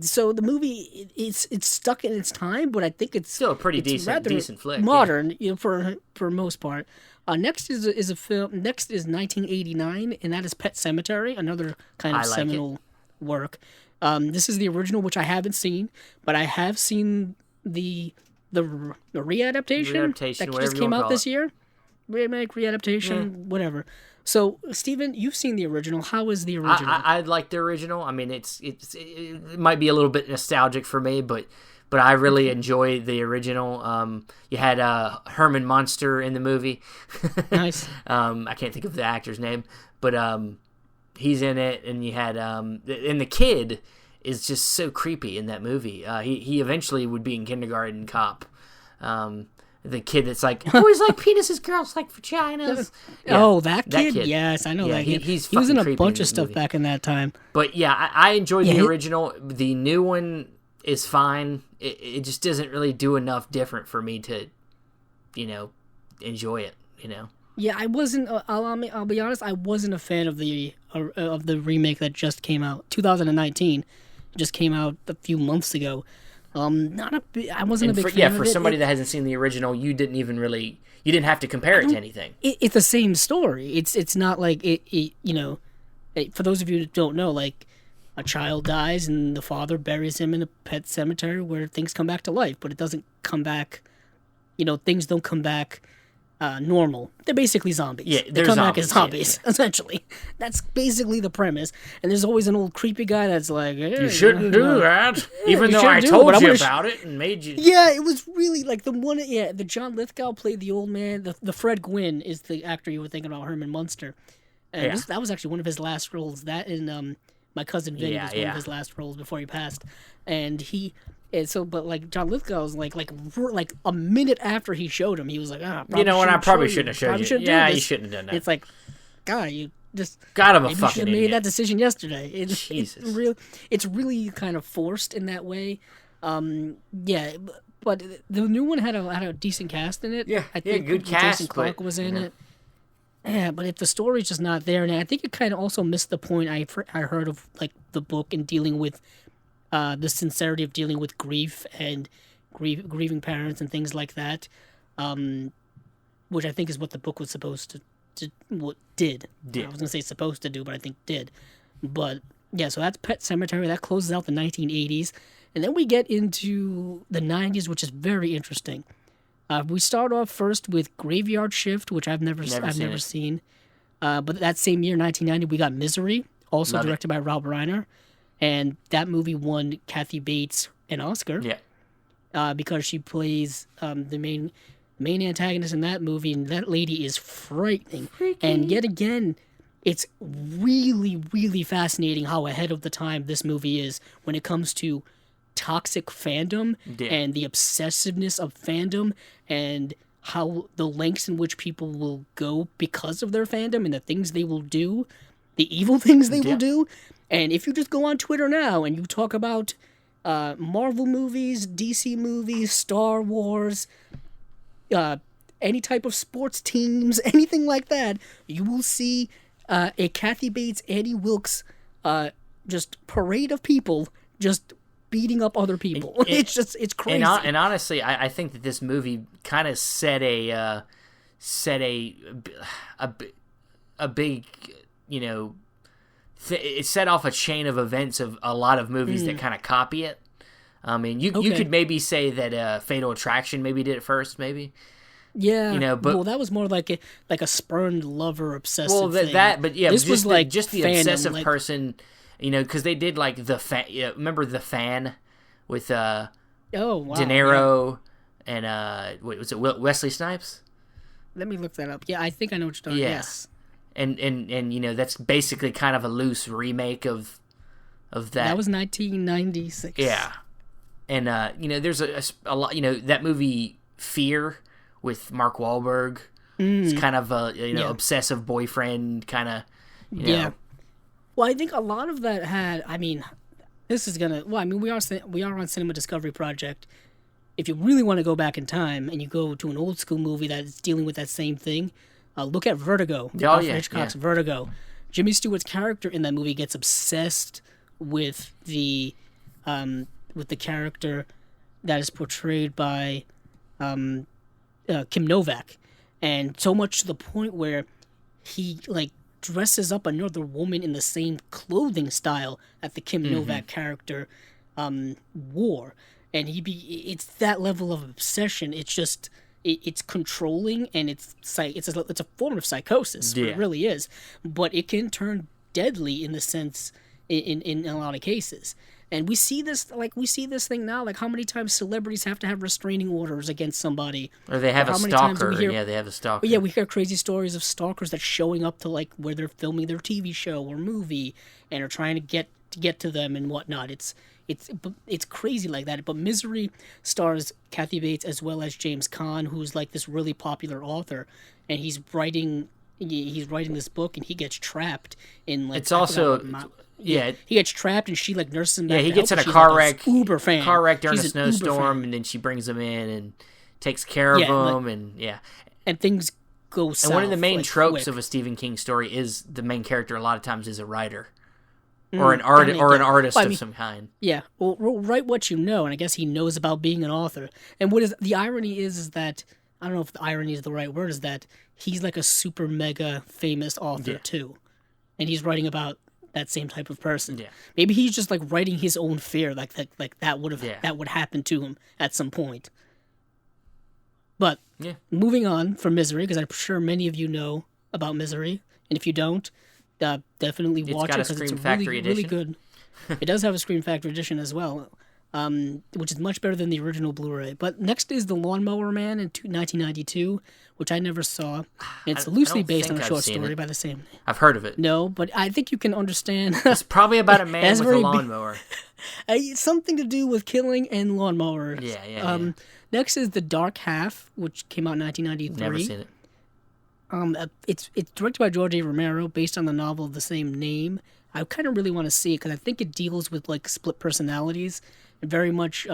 So the movie, it's stuck in its time, but I think it's still a pretty decent flick. Modern, for most part. Next is a film. Next is 1989, and that is Pet Sematary, another kind of seminal work. This is the original, which I haven't seen, but I have seen the readaptation that just came out this year. Remake, readaptation, whatever. So, Steven, you've seen the original. How is the original? I like the original. I mean, it might be a little bit nostalgic for me, but I really enjoy the original. You had Herman Munster in the movie. Nice. I can't think of the actor's name, but he's in it, and you had and the kid is just so creepy in that movie. He eventually would be in Kindergarten Cop. The kid that's like, boys like penises, girls like vaginas. Yeah, oh, that kid? Yes, I know that kid. He was in a bunch of stuff back in that time. But yeah, I enjoyed the original. The new one is fine. It just doesn't really do enough different for me to, enjoy it. Yeah, I wasn't. I'll be honest. I wasn't a fan of the remake that just came out, 2019. It just came out a few months ago. I wasn't a big fan of it. For somebody that hasn't seen the original, you didn't have to compare it to anything. It's the same story. It's not like for those of you that don't know, like a child dies and the father buries him in a pet cemetery where things come back to life, but it doesn't come back. Things don't come back normal. They're basically zombies. Yeah, they come back as zombies, essentially. That's basically the premise. And there's always an old creepy guy that's like, hey, you shouldn't do that, even though I told you about it and made you... Yeah, it was really like the John Lithgow played the old man. The Fred Gwynn is the actor you were thinking about, Herman Munster. And that was actually one of his last roles. That in My Cousin Vinny was one of his last roles before he passed. But like John Lithgow was like a minute after he showed him, he was like, I probably shouldn't have showed you. Yeah, you shouldn't have done that. It's like, God, you just maybe you should have made that decision yesterday. Jesus. It's really kind of forced in that way. But the new one had a decent cast in it. Yeah, I think good cast. Jason Clarke was in it. Yeah, but if the story's just not there, and I think it kind of also missed the point I heard of like the book and dealing with the sincerity of dealing with grief and grieving parents and things like that, which I think is what the book was supposed to did. I was gonna say supposed to do, but I think did. But yeah, so that's Pet Sematary. That closes out the 1980s, and then we get into the 90s, which is very interesting. We start off first with Graveyard Shift, which I've never seen. But that same year, 1990, we got Misery, also directed by Rob Reiner. And that movie won Kathy Bates an Oscar. Yeah. Because she plays the main antagonist in that movie, and that lady is frightening. Freaky. And yet again, it's really, really fascinating how ahead of the time this movie is when it comes to toxic fandom and the obsessiveness of fandom and how the lengths in which people will go because of their fandom and the things they will do, the evil things they will do. And if you just go on Twitter now and you talk about Marvel movies, DC movies, Star Wars, any type of sports teams, anything like that, you will see a Kathy Bates, Annie Wilkes just parade of people just beating up other people. It's crazy. And honestly, I think that this movie kind of set a big, it set off a chain of events of a lot of movies that kind of copy it. I mean, you could maybe say that Fatal Attraction maybe did it first, maybe. Yeah, but that was more like a spurned lover obsessive thing. This was like just the fandom, obsessive person, because they did like the fan. Remember The Fan with De Niro and was it Wesley Snipes? Let me look that up. Yeah, I think I know what you're talking about. Yes. And that's basically kind of a loose remake of of that. That was 1996. Yeah. And, there's a lot, that movie Fear with Mark Wahlberg. It's kind of a, obsessive boyfriend kind of, Yeah. Well, I think a lot of that had, this is gonna. Well, we are on Cinema Discovery Project. If you really want to go back in time and you go to an old school movie that's dealing with that same thing, look at Vertigo. Hitchcock's Vertigo. Jimmy Stewart's character in that movie gets obsessed with the character that is portrayed by Kim Novak, and so much to the point where he dresses up another woman in the same clothing style that the Kim Novak character wore, and it's that level of obsession. It's just it's controlling, and it's a form of psychosis. Yeah. It really is, but it can turn deadly in the sense in a lot of cases. And we see this thing now. Like, how many times celebrities have to have restraining orders against somebody, or they have a stalker. They have a stalker. Yeah, we hear crazy stories of stalkers that showing up to where they're filming their TV show or movie and are trying to get to them and whatnot. It's crazy like that. But Misery stars Kathy Bates as well as James Caan, who's this really popular author, and he's writing this book, and he gets trapped in It's also. Yeah, he gets trapped, and she nurses him back. Yeah, he gets in a car wreck. Car wreck during a snowstorm, and then she brings him in and takes care of him, and things go south. And one of the main tropes of a Stephen King story is the main character a lot of times is a writer, or an artist of some kind. Yeah, well, write what you know, and I guess he knows about being an author. And what is the irony is that, I don't know if the irony is the right word, is that he's a super mega famous author too, and he's writing about that same type of person. Yeah. Maybe he's just writing his own fear, that would happen to him at some point. But moving on from Misery, because I'm sure many of you know about Misery, and if you don't, definitely watch it because it's really good. It does have a Scream Factory edition as well, which is much better than the original Blu-ray. But next is The Lawnmower Man in 1992, which I never saw. It's loosely based on a short story by the same name. I've heard of it. No, but I think you can understand. It's probably about a man with a lawnmower. It's something to do with killing and lawnmowers. Yeah. Next is The Dark Half, which came out in 1993. Never seen it. It's directed by George A. Romero, based on the novel of the same name. I kind of really want to see it because I think it deals with split personalities, and very much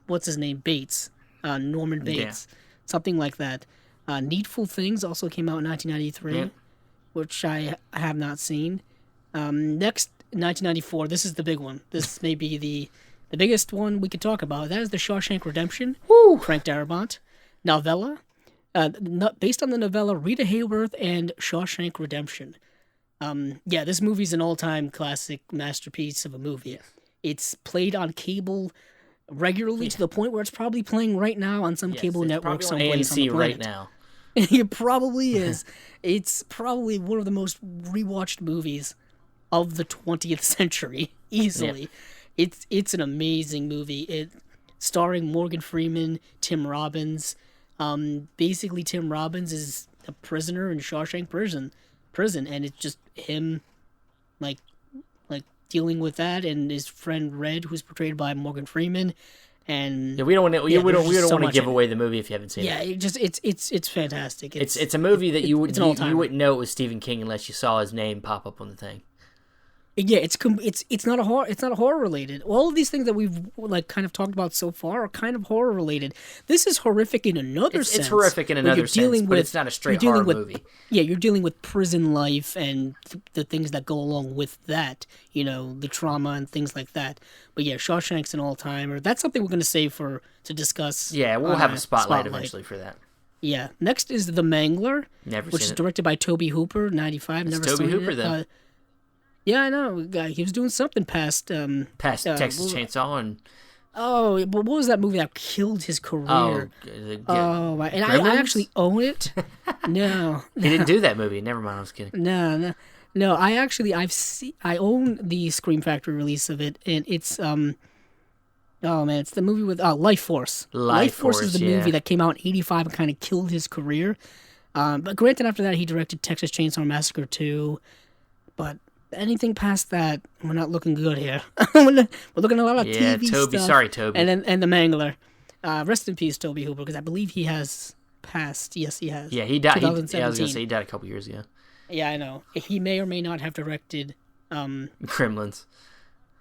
what's his name, Bates, Norman Bates, something like that. Needful Things also came out in 1993, which I have not seen. Next, 1994. This is the big one. This may be the biggest one we could talk about. That is The Shawshank Redemption. Frank Darabont novella, based on the novella Rita Hayworth and Shawshank Redemption. This movie's an all-time classic masterpiece of a movie. It's played on cable regularly to the point where it's probably playing right now on some cable network someplace on the planet. Right now. It probably is. It's probably one of the most rewatched movies of the 20th century, easily. Yeah. It's an amazing movie. Starring Morgan Freeman, Tim Robbins. Basically, Tim Robbins is a prisoner in Shawshank prison, and it's just him, dealing with that, and his friend Red, who's portrayed by Morgan Freeman, and we don't want to give away the movie if you haven't seen it. It's fantastic. It's a movie that you wouldn't know it was Stephen King unless you saw his name pop up on the thing. Yeah, it's not a horror. It's not horror related. All of these things that we've kind of talked about so far are kind of horror related. This is horrific in another sense. It's horrific in another sense, but it's not a straight horror movie. Yeah, you're dealing with prison life and the things that go along with that. The trauma and things like that. But yeah, Shawshank's an all-timer. That's something we're going to save to discuss. Yeah, we'll have a spotlight eventually for that. Yeah. Next is The Mangler, which is directed by Tobe Hooper, 95. Never seen it. Tobe Hooper, then. Yeah, I know. He was doing something past Texas Chainsaw and. Oh, but what was that movie that killed his career? Oh, and I actually own it. No, he didn't do that movie. Never mind, I was kidding. No. I own the Scream Factory release of it, and it's it's the movie with Life Force. Life Force is the movie that came out in '85 and kind of killed his career. But granted, after that, he directed Texas Chainsaw Massacre 2, but. anything past that, we're not looking good here. We're looking at a lot of TV Toby. stuff. Sorry, Toby. And the Mangler. Rest in peace, Toby Hooper, because I believe he has passed. Yes, he has. Yeah, he died. 2017. I was gonna say he died a couple years ago. Yeah, I know. He may or may not have directed. Gremlins.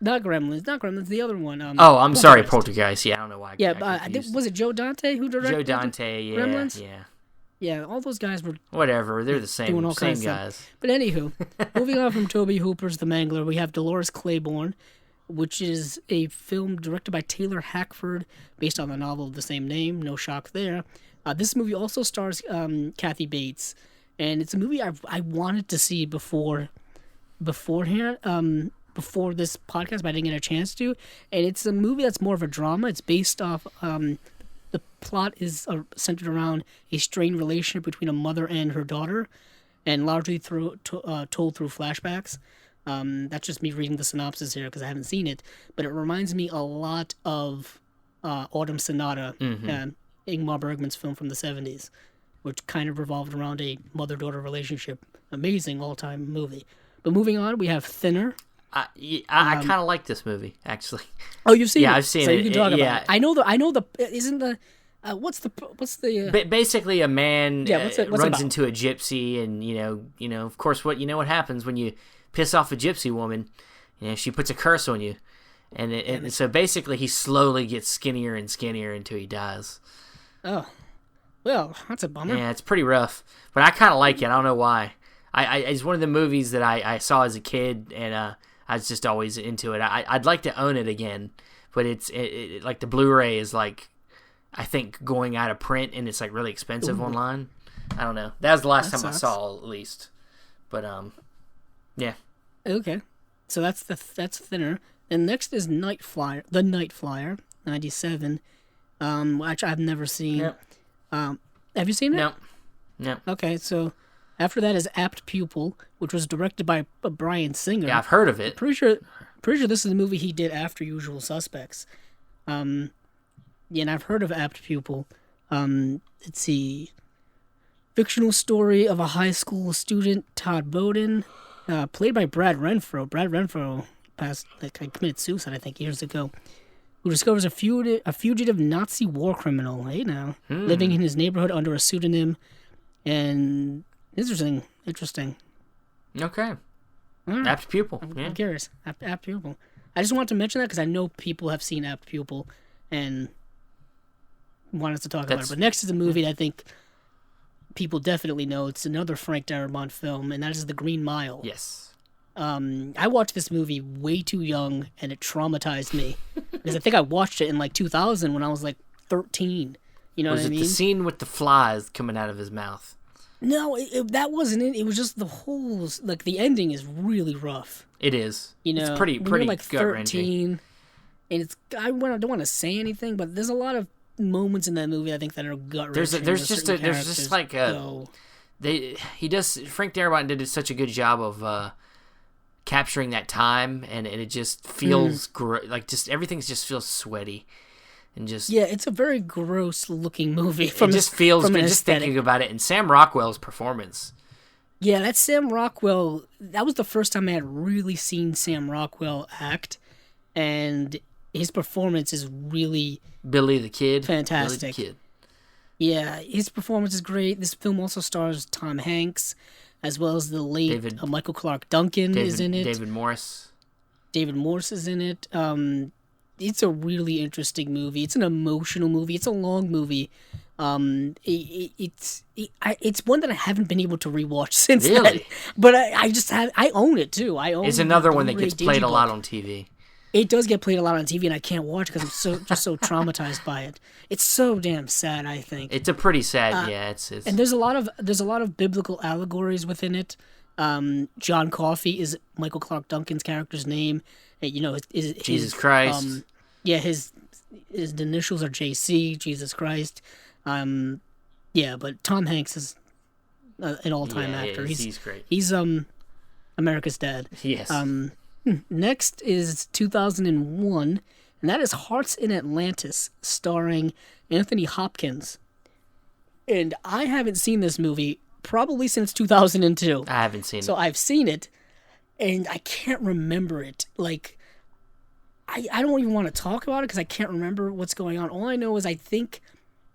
Not Gremlins. The other one. I'm sorry, Poltergeist. Yeah, I don't know why. Was it Joe Dante who directed? Joe Dante. Yeah, Gremlins? yeah. Yeah, all those guys were Whatever. They're the same. doing all Same kinds of guys. stuff. But anywho, moving on from Toby Hooper's The Mangler, we have Dolores Claiborne, which is a film directed by Taylor Hackford, based on the novel of the same name. No shock there. This movie also stars Kathy Bates, and it's a movie I wanted to see beforehand, before this podcast, but I didn't get a chance to. And it's a movie that's more of a drama. It's based off. The plot is centered around a strained relationship between a mother and her daughter, and largely told through flashbacks. That's just me reading the synopsis here because I haven't seen it, but it reminds me a lot of Autumn Sonata, Ingmar Bergman's film from the 70s, which kind of revolved around a mother-daughter relationship. Amazing all-time movie. But moving on, we have Thinner. I kind of like this movie, actually. Oh, you've seen it? Yeah, I've seen it. So you can talk about yeah. it. I know the isn't the what's the basically a man what's runs into a gypsy, and you know of course what happens when you piss off a gypsy woman. She puts a curse on you, and so basically he slowly gets skinnier and skinnier until he dies. Oh, well, that's a bummer. Yeah, it's pretty rough, but I kind of like it. I don't know why. It's one of the movies that I saw as a kid, and I was just always into it. I'd like to own it again, but it's like the Blu-ray is like, I think, going out of print, and it's like really expensive online. I don't know. That was the last time sucks. I saw, at least. But yeah. Okay, so that's Thinner. And next is Night Flyer, The Night Flyer, 1997, which I've never seen. Yep. Have you seen it? No. Okay, so after that is Apt Pupil, which was directed by Bryan Singer. Yeah, I've heard of it. Pretty sure this is a movie he did after Usual Suspects. And I've heard of Apt Pupil. Let's see. Fictional story of a high school student, Todd Bowden, played by Brad Renfro. Brad Renfro committed suicide, I think, years ago. Who discovers a fugitive Nazi war criminal, living in his neighborhood under a pseudonym. And interesting. Okay. Right. Apt Pupil. I'm curious. Apt Pupil. I just wanted to mention that because I know people have seen Apt Pupil and want us to talk about it. But next is a movie that I think people definitely know. It's another Frank Darabont film, and that is The Green Mile. Yes. I watched this movie way too young, and it traumatized me because I think I watched it in like 2000 when I was like 13. You know what I mean? Was it the scene with the flies coming out of his mouth? No, that wasn't it. It was just the whole, like, the ending is really rough. It is. It's pretty when you're like gut-wrenching. 13, and I don't want to say anything, but there's a lot of moments in that movie I think that are gut-wrenching. There's just Frank Darabont did such a good job of capturing that time, and it just feels like everything just feels sweaty. And it's a very gross looking movie. It just feels good just thinking about it. And Sam Rockwell's performance. Yeah, that's Sam Rockwell. That was the first time I had really seen Sam Rockwell act, and his performance is really Billy the Kid. Fantastic. Billy the Kid. Yeah, his performance is great. This film also stars Tom Hanks, as well as the late Michael Clark Duncan is in it. David Morse is in it. It's a really interesting movie. It's an emotional movie. It's a long movie. It's one that I haven't been able to rewatch since then. But I own it too. It's another one that gets played a lot on TV. It does get played a lot on TV, and I can't watch because I'm so traumatized by it. It's so damn sad. I think it's a pretty sad. It's and there's a lot of biblical allegories within it. John Coffey is Michael Clark Duncan's character's name. Jesus Christ. His initials are JC, Jesus Christ. But Tom Hanks is an all-time actor. He's great. He's America's Dad. Yes. Next is 2001, and that is Hearts in Atlantis, starring Anthony Hopkins. And I haven't seen this movie probably since 2002. I haven't seen it. So I've seen it, and I can't remember it. Like, I don't even want to talk about it because I can't remember what's going on. All I know is I think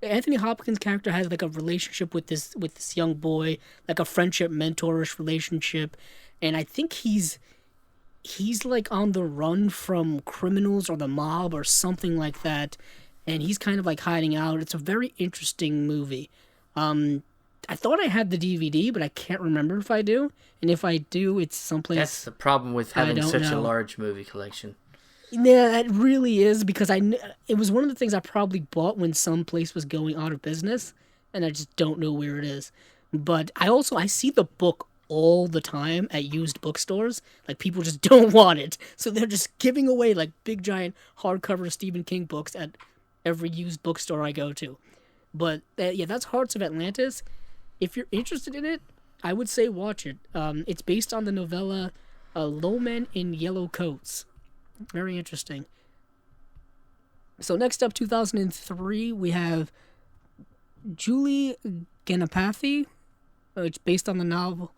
Anthony Hopkins' character has like a relationship with this young boy, like a friendship, mentorish relationship, and I think he's like on the run from criminals or the mob or something like that, and he's kind of like hiding out. It's a very interesting movie. I thought I had the DVD, but I can't remember if I do. And if I do, it's someplace. That's the problem with having such a large movie collection. Yeah, it really is, because it was one of the things I probably bought when some place was going out of business, and I just don't know where it is. But I see the book all the time at used bookstores. Like, people just don't want it, so they're just giving away like big giant hardcover Stephen King books at every used bookstore I go to. But yeah, that's Hearts of Atlantis. If you're interested in it, I would say watch it. It's based on the novella Low Men in Yellow Coats. Very interesting. So next up, 2003, we have Julie Ganapathy. It's based on the novel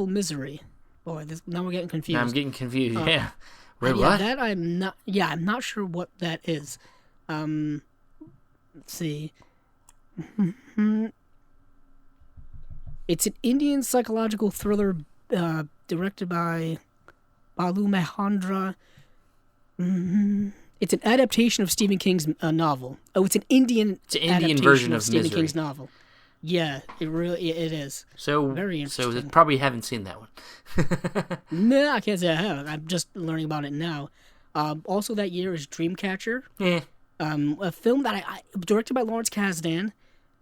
Misery. Boy, now we're getting confused. I'm getting confused. Yeah. Wait, yeah, what? that I'm not. Yeah, I'm not sure what that is. Let's see. It's an Indian psychological thriller directed by Balu Mahendra. It's an adaptation of Stephen King's novel. Oh, it's an Indian adaptation version of Stephen Misery. King's novel. Yeah, it is. So very interesting. So they probably haven't seen that one. No, I can't say I have. I'm just learning about it now. Also that year is Dreamcatcher. Yeah. A film that I directed by Lawrence Kasdan,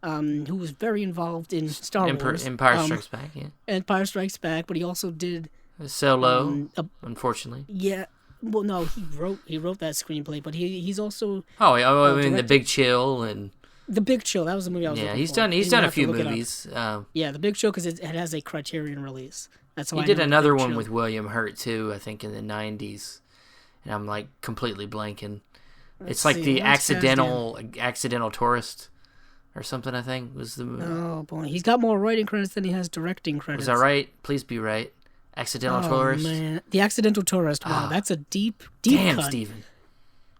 who was very involved in Star Wars. Empire Strikes Back, yeah. Empire Strikes Back, but he also did Solo, unfortunately. Yeah. Well, no, he wrote that screenplay, but he's also I mean The Big Chill and The Big Chill. That was the movie I was looking for. He's done a few movies. Yeah, The Big Chill, because it has a Criterion release. That's why he did another one with William Hurt too, I think in the 90s, and I'm like completely blanking. It's like the accidental tourist or something, I think was the movie. Oh boy, he's got more writing credits than he has directing credits. Was that right? Please be right. Accidental Tourist. Man. The Accidental Tourist. Wow, that's a deep Damn, cut. Steven.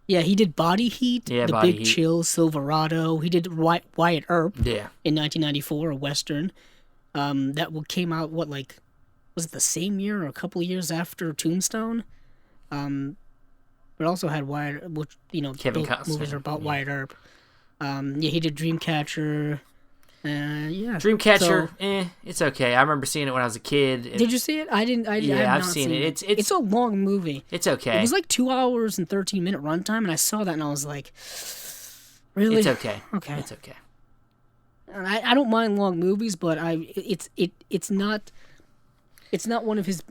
Yeah, he did Body Heat, The Big Chill, Silverado. He did Wyatt Earp in 1994, a Western. That came out, was it the same year or a couple of years after Tombstone? But also had Wyatt, which, Kevin both Costner. movies are about Wyatt Earp. He did Dreamcatcher. Dreamcatcher, it's okay. I remember seeing it when I was a kid. Did you see it? I didn't. I've seen it. It's a long movie. It's okay. It was like 2 hours and 13-minute runtime, and I saw that and I was like, really? It's okay. Okay. It's okay. And I don't mind long movies, but it's not one of his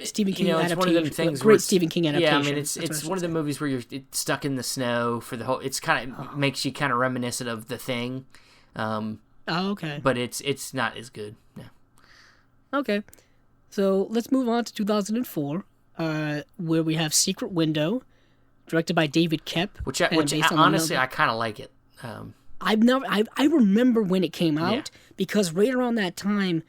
Stephen King adaptations. It's one of them things great Stephen King adaptation. Yeah, I mean, it's one of the movies where you're stuck in the snow for the whole. It's kind of makes you kind of reminiscent of The Thing. Okay. But it's not as good. No. Okay. So let's move on to 2004, where we have Secret Window, directed by David Koepp. Which honestly, I kind of like it. I remember when it came out because right around that time,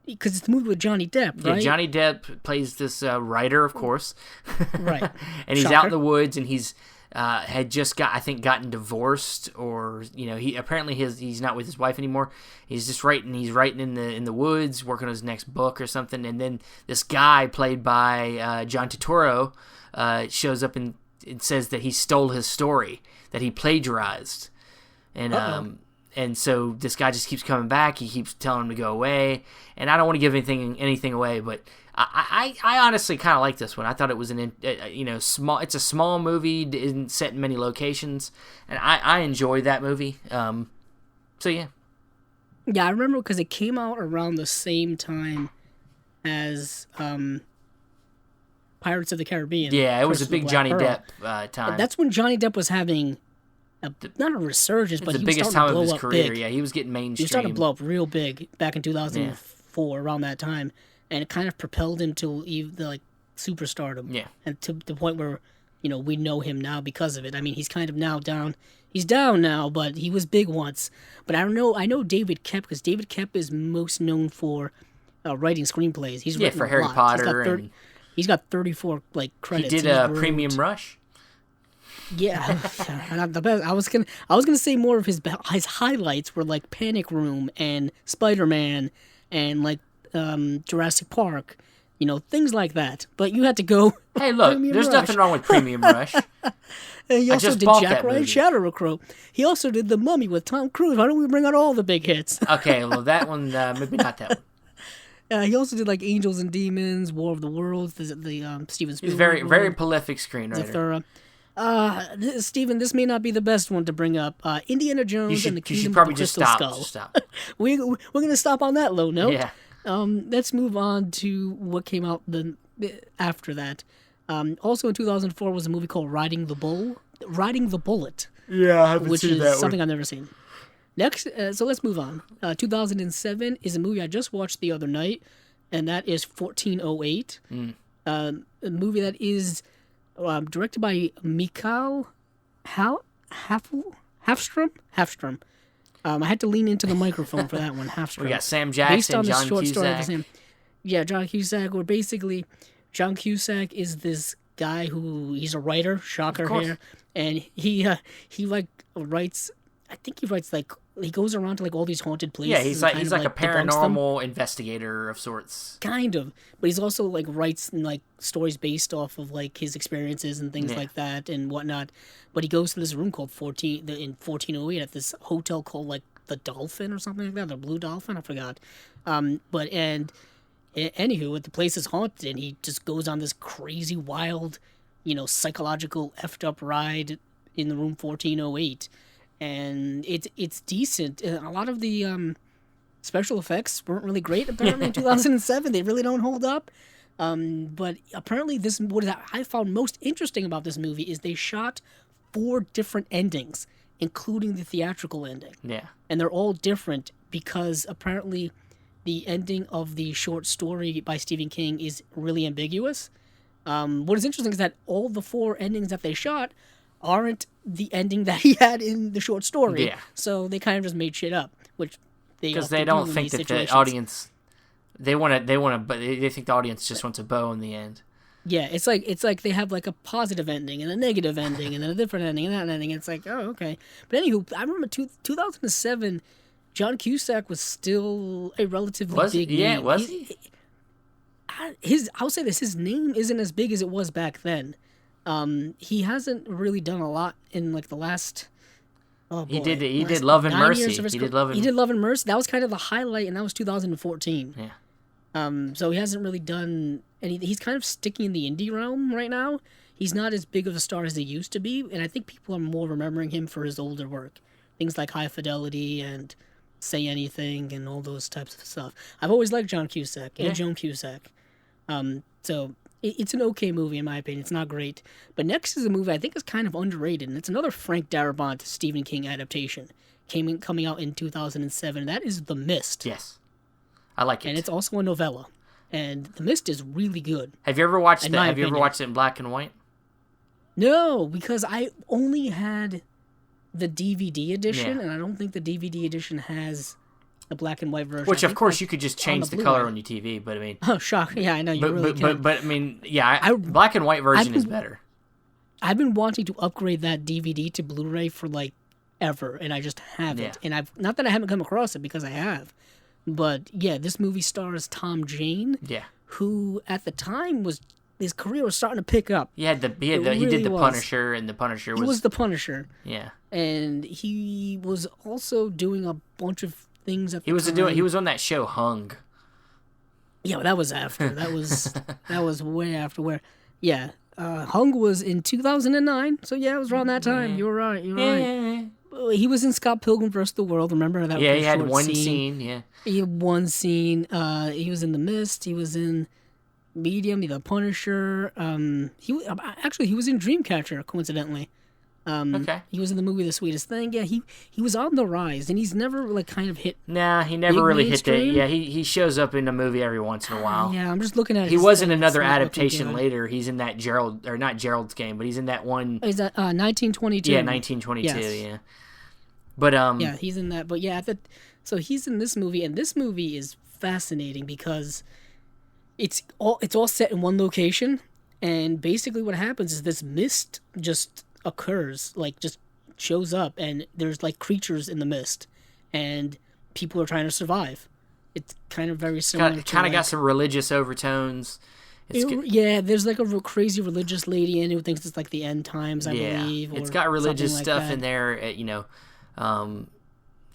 because it's the movie with Johnny Depp, right? Yeah, Johnny Depp plays this writer, of course. Right. And he's out in the woods, and he's had just gotten divorced, or he's not with his wife anymore. He's just writing in the woods, working on his next book or something. And then this guy played by John Turturro shows up and says that he stole his story, that he plagiarized, and so this guy just keeps coming back. He keeps telling him to go away, and I don't want to give anything away, but I honestly kind of like this one. I thought it was small. It's a small movie, isn't set in many locations, and I enjoyed that movie. So yeah. Yeah, I remember because it came out around the same time as Pirates of the Caribbean. Yeah, it was a big Johnny Depp time. That's when Johnny Depp was having not a resurgence, but the he was biggest starting time to blow of his up career. big. Yeah, he was getting mainstream. He was starting to blow up real big back in 2004, around that time, and it kind of propelled him to the superstardom. Yeah, and to the point where we know him now because of it. I mean, he's kind of now down. He's down now, but he was big once. But I don't know. I know David Koepp because David Koepp is most known for writing screenplays. He's written for a Harry lot. Potter. He's got 34 He credits. did Premium Rush. Yeah, not the best. I was gonna say more of his highlights were like Panic Room and Spider-Man and like Jurassic Park, things like that. But you had to go. Hey, look, there's nothing wrong with Premium Rush. And he also did Jack Ryan Shadow Crow. He also did The Mummy with Tom Cruise. Why don't we bring out all the big hits? Okay, well that one maybe not that one. He also did like Angels and Demons, War of the Worlds, the Steven Spielberg. He's very prolific screenwriter. Steven, this may not be the best one to bring up. Indiana Jones and the Kingdom of the Crystal Skull. Just stop. We're going to stop on that low note. Yeah. Let's move on to what came out after that. Also in 2004 was a movie called Riding the Bullet. Yeah, I haven't which seen is that something one. I've never seen. Next, so let's move on. 2007 is a movie I just watched the other night, and that is 1408. A movie that is directed by Mikael Hafstrom. I had to lean into the microphone for that one. Hafstrom. We got Sam Jackson, John Cusack. John Cusack. Where basically, John Cusack is this guy he's a writer. Shocker here, and he writes. I think he writes he goes around to like all these haunted places. Yeah, he's like a paranormal investigator of sorts. Kind of, but he's also like writes like stories based off of like his experiences and things like that and whatnot. But he goes to this room called 1408 at this hotel called like the Dolphin or something like that, the Blue Dolphin, I forgot. Anywho, the place is haunted, and he just goes on this crazy, wild, psychological effed up ride in the room 1408. And it's decent. A lot of the special effects weren't really great, apparently, in 2007. They really don't hold up. But apparently, what I found most interesting about this movie is they shot 4 different endings, including the theatrical ending. Yeah. And they're all different because apparently the ending of the short story by Stephen King is really ambiguous. What is interesting is that all the 4 endings that they shot aren't the ending that he had in the short story. Yeah. So they kind of just made shit up, which because they don't think that the audience they think the audience just wants a bow in the end. Yeah, it's like they have like a positive ending and a negative ending and then a different ending and that ending. It's like, oh, okay. But anywho, I remember 2007, John Cusack was still a relatively big name. Yeah, was he? I'll say this: his name isn't as big as it was back then. He hasn't really done a lot in like the last. Oh boy, he did Love and Mercy. He did Love and Mercy. That was kind of the highlight, and that was 2014. Yeah. So he hasn't really done any. He's kind of sticking in the indie realm right now. He's not as big of a star as he used to be, and I think people are more remembering him for his older work, things like High Fidelity and Say Anything and all those types of stuff. I've always liked John Cusack and Joan Cusack. So it's an okay movie in my opinion. It's not great. But next is a movie I think is kind of underrated, and it's another Frank Darabont Stephen King adaptation coming out in 2007. That is The Mist. Yes. I like it. And it's also a novella. And The Mist is really good. Have you ever watched it? Have you ever watched it in black and white? No, because I only had the DVD edition, and I don't think the DVD edition has a black and white version. Which, of course, you could just change the color on your TV, but I mean... Oh, shock. Yeah, I know, you really can. But I mean, yeah, black and white version is better. I've been wanting to upgrade that DVD to Blu-ray for, like, ever, and I just haven't. Yeah. And not that I haven't come across it, because I have. But, yeah, this movie stars Tom Jane, who, at the time, his career was starting to pick up. He did the Punisher, and the Punisher was... He was the Punisher. Yeah. And he was also doing a bunch of things at the time. He was on that show Hung. Yeah, well, that was after. That was way after. Where, yeah, Hung was in 2009. So yeah, it was around that time. Yeah. You're right. Right. He was in Scott Pilgrim vs. the World. Remember that? Yeah, he had one scene. Yeah, he had one scene. He was in The Mist. He was in Medium. The Punisher. He was in Dreamcatcher. Coincidentally. Okay. He was in the movie The Sweetest Thing. Yeah, he was on the rise, and he's never like kind of hit. Nah, he never really hit that. Yeah, he shows up in a movie every once in a while. Yeah, I'm just looking at. He was in another adaptation later. He's in that not Gerald's Game, but he's in that one. Is that 1922? Yeah, 1922. Yes. Yeah. But Yeah, he's in that. But yeah, so he's in this movie, and this movie is fascinating because it's all set in one location, and basically what happens is this mist just occurs, like just shows up, and there's like creatures in the mist, and people are trying to survive. It's kind of very similar. Kind of got some religious overtones. Yeah, there's like a crazy religious lady in it who thinks it's like the end times, I believe. It's got religious like stuff that. in there.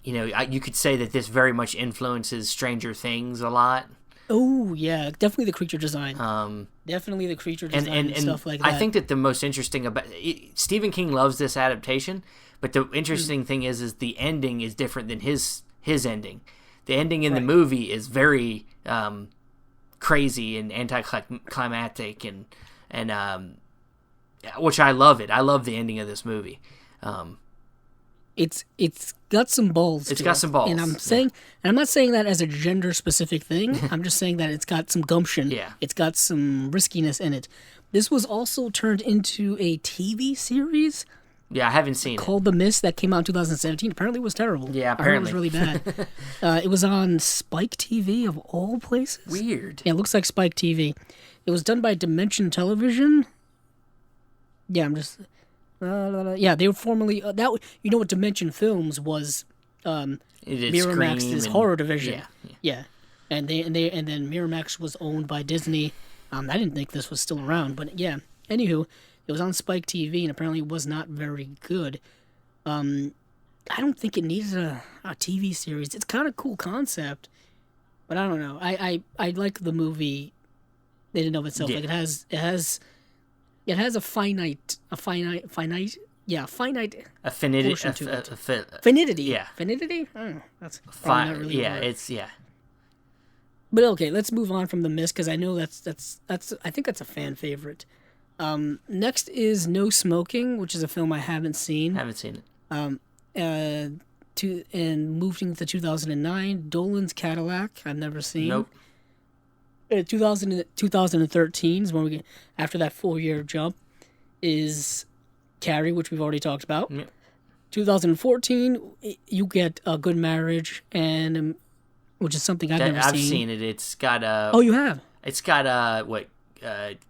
You could say that this very much influences Stranger Things a lot. Oh yeah, definitely the creature design. Definitely the creature design and stuff like that. I think that the most interesting about Stephen King loves this adaptation, but the interesting thing is the ending is different than his ending. The ending in the movie is very crazy and anticlimactic, and which I love it. I love the ending of this movie. It's got some balls. It's got some balls, and and I'm not saying that as a gender specific thing. I'm just saying that it's got some gumption. Yeah, it's got some riskiness in it. This was also turned into a TV series. Yeah, I haven't seen it. Called The Mist that came out in 2017. Apparently it was terrible. Yeah, apparently. I heard it was really bad. It was on Spike TV of all places. Weird. Yeah, it looks like Spike TV. It was done by Dimension Television. Yeah, I'm just... yeah, they were formerly... you know what Dimension Films was? Miramax's horror division. Yeah. And then Miramax was owned by Disney. I didn't think this was still around, but yeah. Anywho... It was on Spike TV, and apparently it was not very good. I don't think it needed a TV series. It's kind of cool concept, but I don't know. I like the movie in and of itself. Yeah. Like it has a finite affinity. portion to it. Finidity. Yeah. Finidity. That's probably not really. Yeah, it's yeah. But okay, let's move on from The Mist because I know that's I think that's a fan favorite. Next is No Smoking, which is a film I haven't seen. Haven't seen it. And moved into 2009, Dolan's Cadillac. I've never seen. Nope. 2013 is when we get, after that 4-year jump, is Carrie, which we've already talked about. Yep. 2014, you get A Good Marriage, and which is something I've never seen. I've seen it. It's got Oh, you have? It's got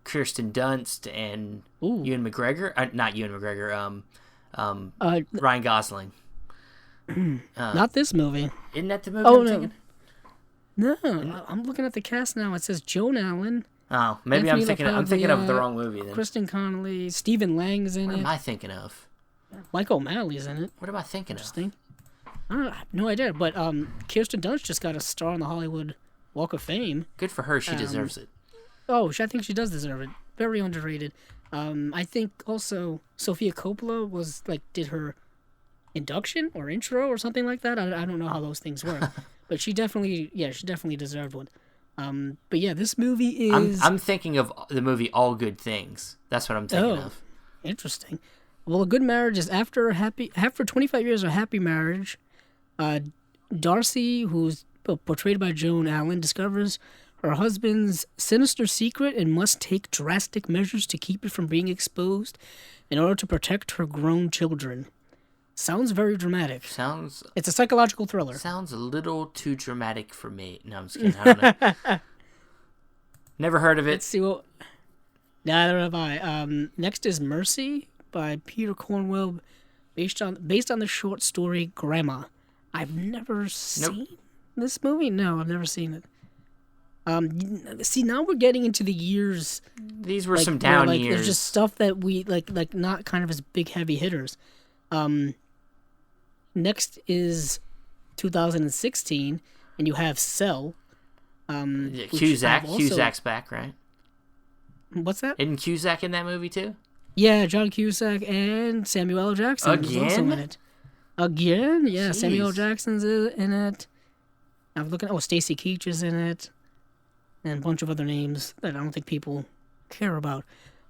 Kirsten Dunst and Ewan McGregor. Not Ewan McGregor. Ryan Gosling. Not this movie. Isn't that the movie I'm thinking? No, I'm looking at the cast now. It says Joan Allen. Oh, maybe Anthony I'm thinking of the wrong movie then. Kristen Connolly, Stephen Lang's in it. What am I thinking of? Mike O'Malley's in it. What am I thinking of? I have no idea, but Kirsten Dunst just got a star on the Hollywood Walk of Fame. Good for her. She deserves it. Oh, I think she does deserve it. Very underrated. I think also Sofia Coppola did her induction or intro or something like that. I don't know how those things work, but she definitely deserved one. But yeah, this movie is. I'm thinking of the movie All Good Things. That's what I'm thinking of. Interesting. Well, A Good Marriage is after 25 years of happy marriage. Darcy, who's portrayed by Joan Allen, discovers her husband's sinister secret and must take drastic measures to keep it from being exposed in order to protect her grown children. Sounds very dramatic. It's a psychological thriller. Sounds a little too dramatic for me. No, I'm just kidding. I don't know. Never heard of it. Let's see what... Neither have I. Next is Mercy by Peter Cornwell, based on the short story Grandma. I've never seen this movie. No, I've never seen it. See, now we're getting into the years. These were some down years. There's just stuff that we like not kind of as big heavy hitters. Next is 2016, and you have Cell. Cusack's back, right? What's that? Isn't Cusack in that movie too? Yeah, John Cusack and Samuel L. Jackson was also in it. Again? Yeah, Jeez. Samuel L. Jackson's in it. I'm looking. Stacy Keach is in it, and a bunch of other names that I don't think people care about.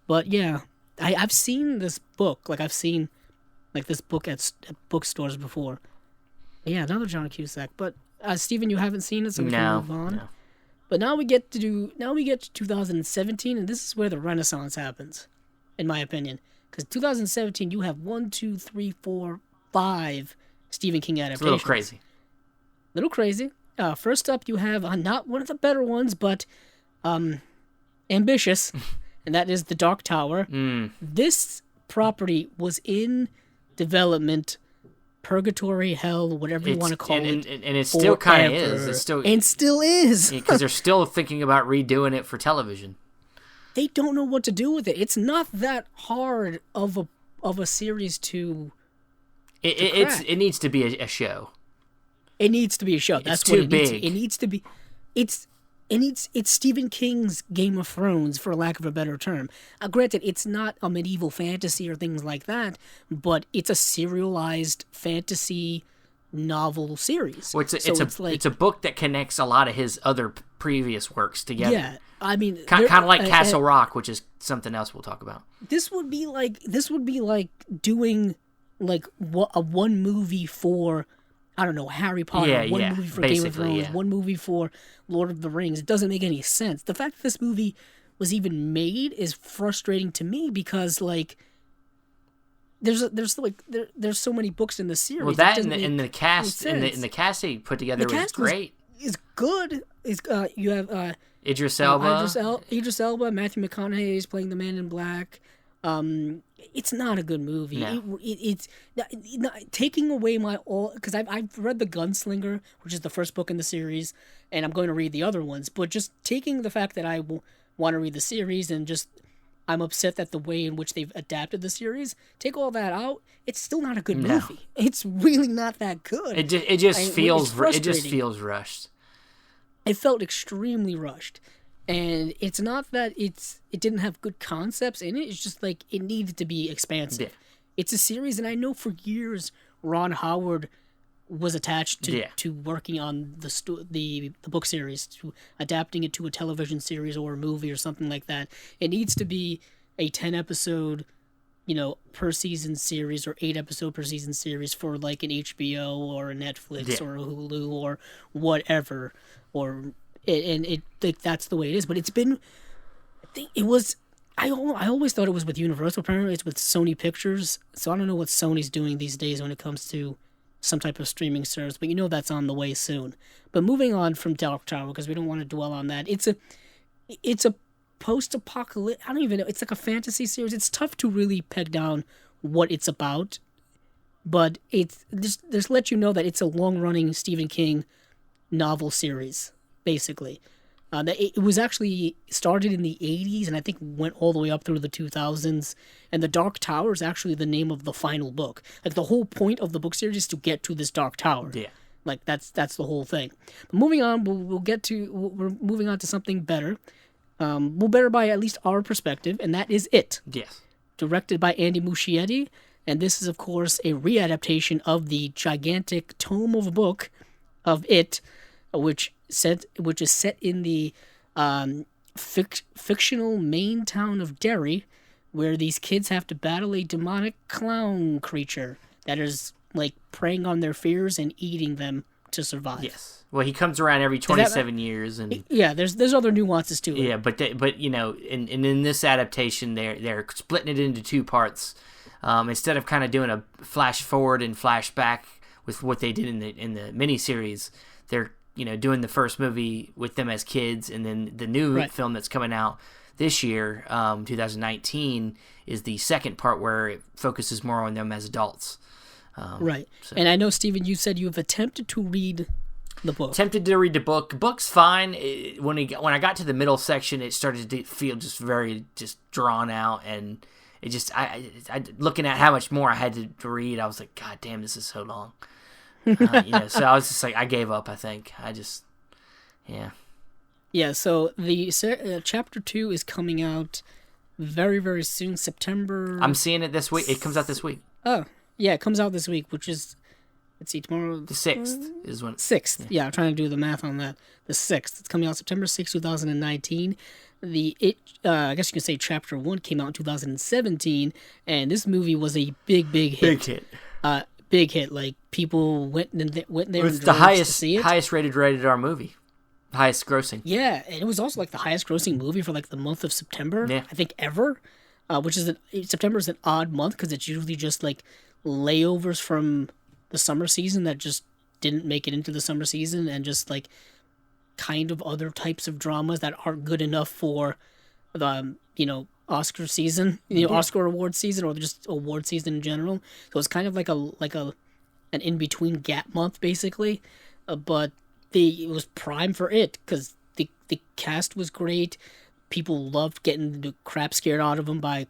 But yeah, I've seen this book. I've seen this book at bookstores before. But yeah, another John Cusack. But Steven, you haven't seen it, so we can move on. No. But now we get to 2017, and this is where the Renaissance happens, in my opinion. Because 2017, you have 1, 2, 3, 4, 5 Stephen King adaptations. It's a little crazy. First up, you have not one of the better ones, but ambitious, and that is the Dark Tower. This property was in development, purgatory, hell, whatever you want to call it, and it still kind of is. It's still and still is because they're still thinking about redoing it for television. They don't know what to do with it. It's not that hard of a series to. It needs to be a show. It needs to be a show. That's too what big. It needs to be. It's Stephen King's Game of Thrones, for lack of a better term. Granted, it's not a medieval fantasy or things like that, but it's a serialized fantasy novel series. Well, it's a book that connects a lot of his other previous works together. Yeah, I mean, kind of like Castle Rock, which is something else we'll talk about. This would be like doing like a one movie for, I don't know, Harry Potter, one movie for Game of Thrones, one movie for Lord of the Rings. It doesn't make any sense. The fact that this movie was even made is frustrating to me because like there's so many books in the series. Well, that and the cast and the cast they put together was great. It's good. You have Idris Elba. Idris Elba, Matthew McConaughey is playing the Man in Black. It's not a good movie. No. It's not, taking away my all, because I've read The Gunslinger, which is the first book in the series, and I'm going to read the other ones. But just taking the fact that I want to read the series and just I'm upset that the way in which they've adapted the series, take all that out, it's still not a good movie. It's really not that good. It just feels rushed. It felt extremely rushed. And it's not that it didn't have good concepts in it. It's just like it needed to be expansive. Yeah. It's a series, and I know for years Ron Howard was attached to working on the book series, to adapting it to a television series or a movie or something like that. It needs to be a 10-episode, per season series or 8-episode per season series for like an HBO or a Netflix or a Hulu or whatever, that's the way it is. But it's been, I always thought it was with Universal. Apparently it's with Sony Pictures. So I don't know what Sony's doing these days when it comes to some type of streaming service, but that's on the way soon. But moving on from Dark Tower, because we don't want to dwell on that. It's a post-apocalyptic, I don't even know, it's like a fantasy series. It's tough to really peg down what it's about, but it's just let you know that it's a long-running Stephen King novel series, basically. It was actually started in the 80s and I think went all the way up through the 2000s. And the Dark Tower is actually the name of the final book. Like the whole point of the book series is to get to this Dark Tower. Yeah. Like that's the whole thing. But moving on, we're moving on to something better. Better by at least our perspective, and that is It. Yes. Directed by Andy Muschietti, and this is of course a readaptation of the gigantic tome of a book of It, which is set in the fictional Maine town of Derry, where these kids have to battle a demonic clown creature that is like preying on their fears and eating them to survive. Yes. Well, he comes around every 27 years, and there's other nuances to it. Yeah, but in this adaptation, they're splitting it into two parts. Instead of kind of doing a flash forward and flash back with what they did in the miniseries, they're doing the first movie with them as kids, and then the new film that's coming out this year, 2019, is the second part where it focuses more on them as adults. Right. So. And I know, Steven, you said you've attempted to read the book. Attempted to read the book. The book's fine. When I got to the middle section, it started to feel just very drawn out, and it just I looking at how much more I had to read, I was like, God damn, this is so long. So I was just like, I gave up. I think Yeah. So the chapter 2 is coming out very, very soon, September. I'm seeing it this week. It comes out this week. Oh, yeah, it comes out this week, which is, let's see, tomorrow. The 6th is when. 6th. Yeah, I'm trying to do the math on that. The 6th. It's coming out September 6th, 2019. I guess you could say chapter 1 came out in 2017, and this movie was a big hit. Big hit. Big hit. Like, people went there. It was the highest rated R movie. Highest grossing. Yeah, and it was also like the highest grossing movie for like the month of September, I think, ever. September is an odd month because it's usually just like layovers from the summer season that just didn't make it into the summer season, and just like kind of other types of dramas that aren't good enough for the Oscar season, Oscar award season, or just award season in general. So it's kind of like an in between gap month basically, but it was prime for it because the cast was great. People loved getting the crap scared out of them by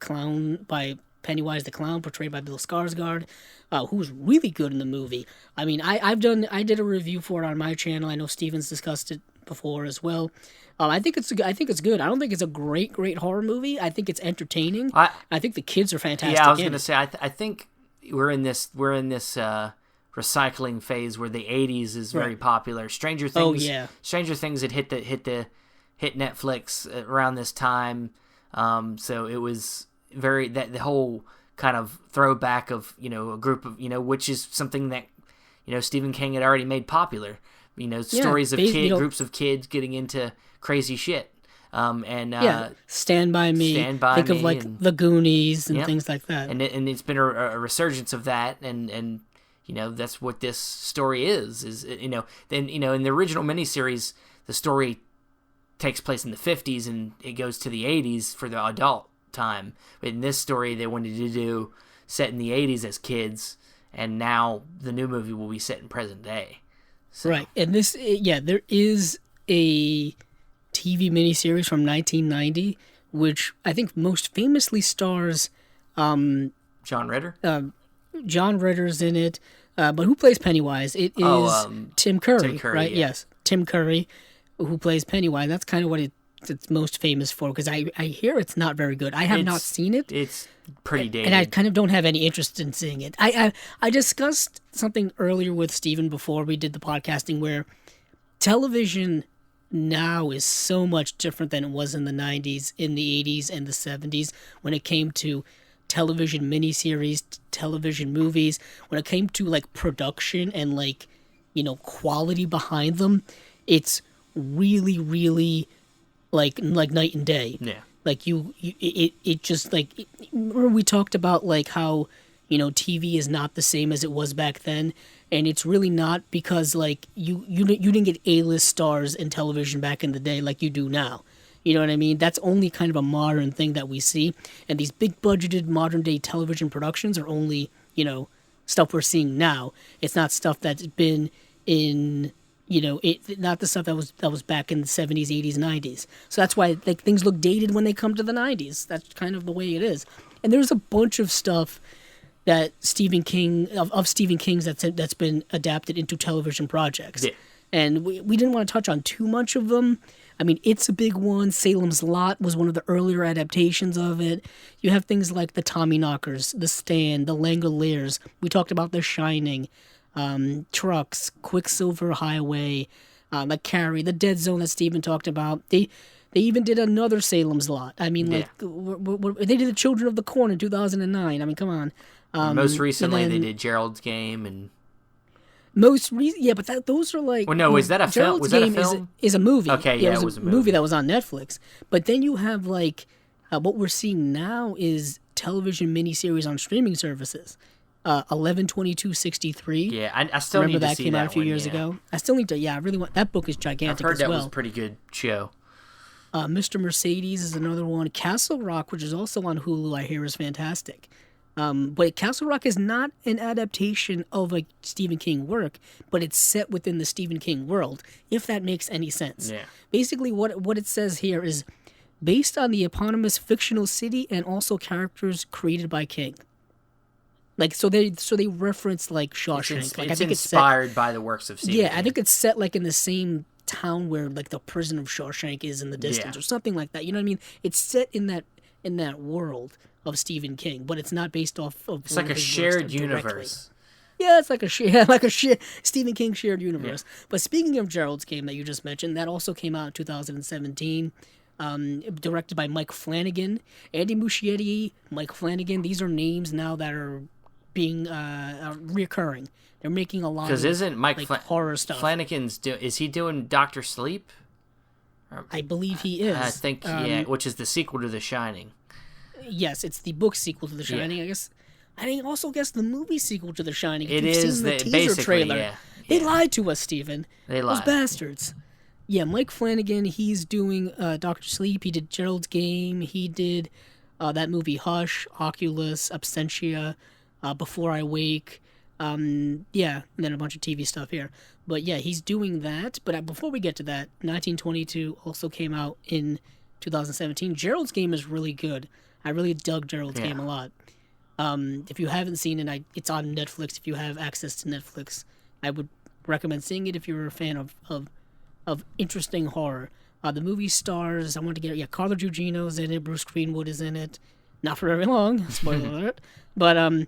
Pennywise the Clown, portrayed by Bill Skarsgård, who was really good in the movie. I mean, I did a review for it on my channel. I know Steven's discussed it before as well. I think it's good. I don't think it's a great horror movie. I think it's entertaining. I think the kids are fantastic. Yeah, I was going to say I think we're in this recycling phase where the 80s is very popular. Stranger Things. Oh yeah. Stranger Things had hit Netflix around this time. So it was very the whole kind of throwback of a group of which is something that Stephen King had already made popular. Stories of groups of kids getting into crazy shit. Stand By Me. Think of like The Goonies and things like that. And it's been a resurgence of that, and that's what this story is then in the original miniseries the story takes place in the 50s and it goes to the 80s for the adult time. But in this story they wanted to do set in the 80s as kids, and now the new movie will be set in present day. So. Right, and there is a TV miniseries from 1990 which I think most famously stars John Ritter. John Ritter's in it, but who plays Pennywise? It is Tim Curry, right? Yeah. Yes, Tim Curry, who plays Pennywise. That's kind of what it's most famous for, because I hear it's not very good. I have not seen it. It's pretty dated. And I kind of don't have any interest in seeing it. I discussed something earlier with Steven before we did the podcasting where television now is so much different than it was in the 90s, in the 80s, and the 70s when it came to television miniseries, television movies, when it came to like production and like quality behind them. It's really, really like night and day. Yeah. Like it just like remember we talked about like how TV is not the same as it was back then, and it's really not because like you didn't get A-list stars in television back in the day like you do now. You know what I mean? That's only kind of a modern thing that we see, and these big budgeted modern day television productions are only stuff we're seeing now. It's not stuff that's been in not the stuff that was back in the 70s, 80s, 90s. So that's why like things look dated when they come to the 90s. That's kind of the way it is. And there's a bunch of stuff that Stephen King of Stephen King's that's been adapted into television projects. Yeah. And we didn't want to touch on too much of them. I mean, it's a big one. Salem's Lot was one of the earlier adaptations of it. You have things like the Tommyknockers, The Stand, The Langoliers. We talked about The Shining. Trucks, Quicksilver Highway, like Carrie, The Dead Zone that Steven talked about. They even did another Salem's Lot. I mean, like they did The Children of the Corn in 2009. I mean, come on. Most recently, they did Gerald's Game and. But those are like. Well, no, is that a film? Was that a film? Is a movie. Okay, yeah, it was a movie that was on Netflix. But then you have like what we're seeing now is television miniseries on streaming services. 11/22/63. Yeah, I still need to see that. Remember that came out a few years ago. I still need to. Yeah, I really want that book. Is gigantic. I've heard as well. That was a pretty good show. Mr. Mercedes is another one. Castle Rock, which is also on Hulu, I hear is fantastic. But Castle Rock is not an adaptation of a Stephen King work, but it's set within the Stephen King world, if that makes any sense. Yeah. Basically, what it says here is based on the eponymous fictional city and also characters created by King. Like so they reference like Shawshank. It's inspired by the works of Stephen King. I think it's set like in the same town where like the prison of Shawshank is in the distance or something like that. You know what I mean? It's set in that world of Stephen King, but it's not based off of. It's like a shared universe. Yeah, it's like a Stephen King shared universe. Yeah. But speaking of Gerald's Game that you just mentioned, that also came out in 2017. Directed by Mike Flanagan, Andy Muschietti, Mike Flanagan. These are names now that are being reoccurring. They're making a lot of isn't Mike horror stuff. Flanagan's is he doing Dr. Sleep? I believe he is. I think which is the sequel to The Shining. Yes, it's the book sequel to The Shining, I guess. And I also guess the movie sequel to The Shining. If It you've is seen the the teaser basically, trailer. yeah. They lied to us, Steven. They Those lied. bastards. Yeah, Mike Flanagan, he's doing Dr. Sleep. He did Gerald's Game. He did that movie Hush, Oculus, Absentia, Before I Wake. Yeah, and then a bunch of TV stuff here. But yeah, he's doing that. But before we get to that, 1922 also came out in 2017. Gerald's Game is really good. I really dug Gerald's Game a lot. If you haven't seen it, it's on Netflix. If you have access to Netflix, I would recommend seeing it if you're a fan of interesting horror. The movie stars, I want to get Carla Gugino's in it, Bruce Greenwood is in it. Not for very long, spoiler alert. But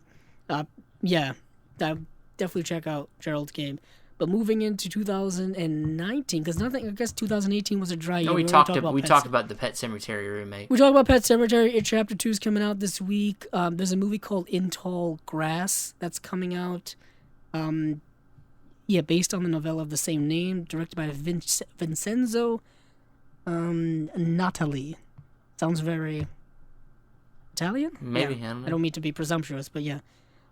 yeah, definitely check out Gerald's Game. But moving into 2019, because I guess 2018 was a dry year. No, we talked about the Pet Sematary remake. We talked about Pet Sematary. Chapter 2 is coming out this week. There's a movie called In Tall Grass that's coming out. Based on the novella of the same name, directed by Vincenzo Natali. Sounds very Italian? Maybe, Yeah. I don't know. I don't mean to be presumptuous, but yeah.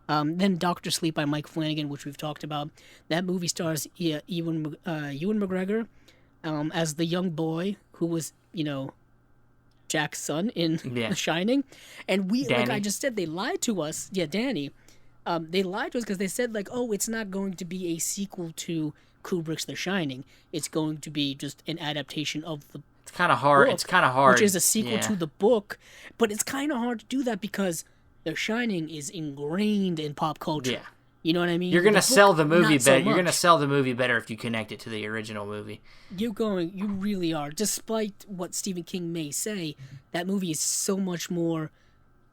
Then Dr. Sleep by Mike Flanagan, which we've talked about. That movie stars Ewan McGregor as the young boy who was, Jack's son in The Shining. And like I just said, they lied to us. Yeah, Danny. They lied to us because they said, it's not going to be a sequel to Kubrick's The Shining. It's going to be just an adaptation of the It's kind of hard. book, It's kind of hard. which is a sequel to the book. But it's kind of hard to do that because The Shining is ingrained in pop culture. Yeah. You know what I mean? You're gonna sell the movie better. You're gonna much. sell the movie better if you connect it to the original movie. You really are. Despite what Stephen King may say, that movie is so much more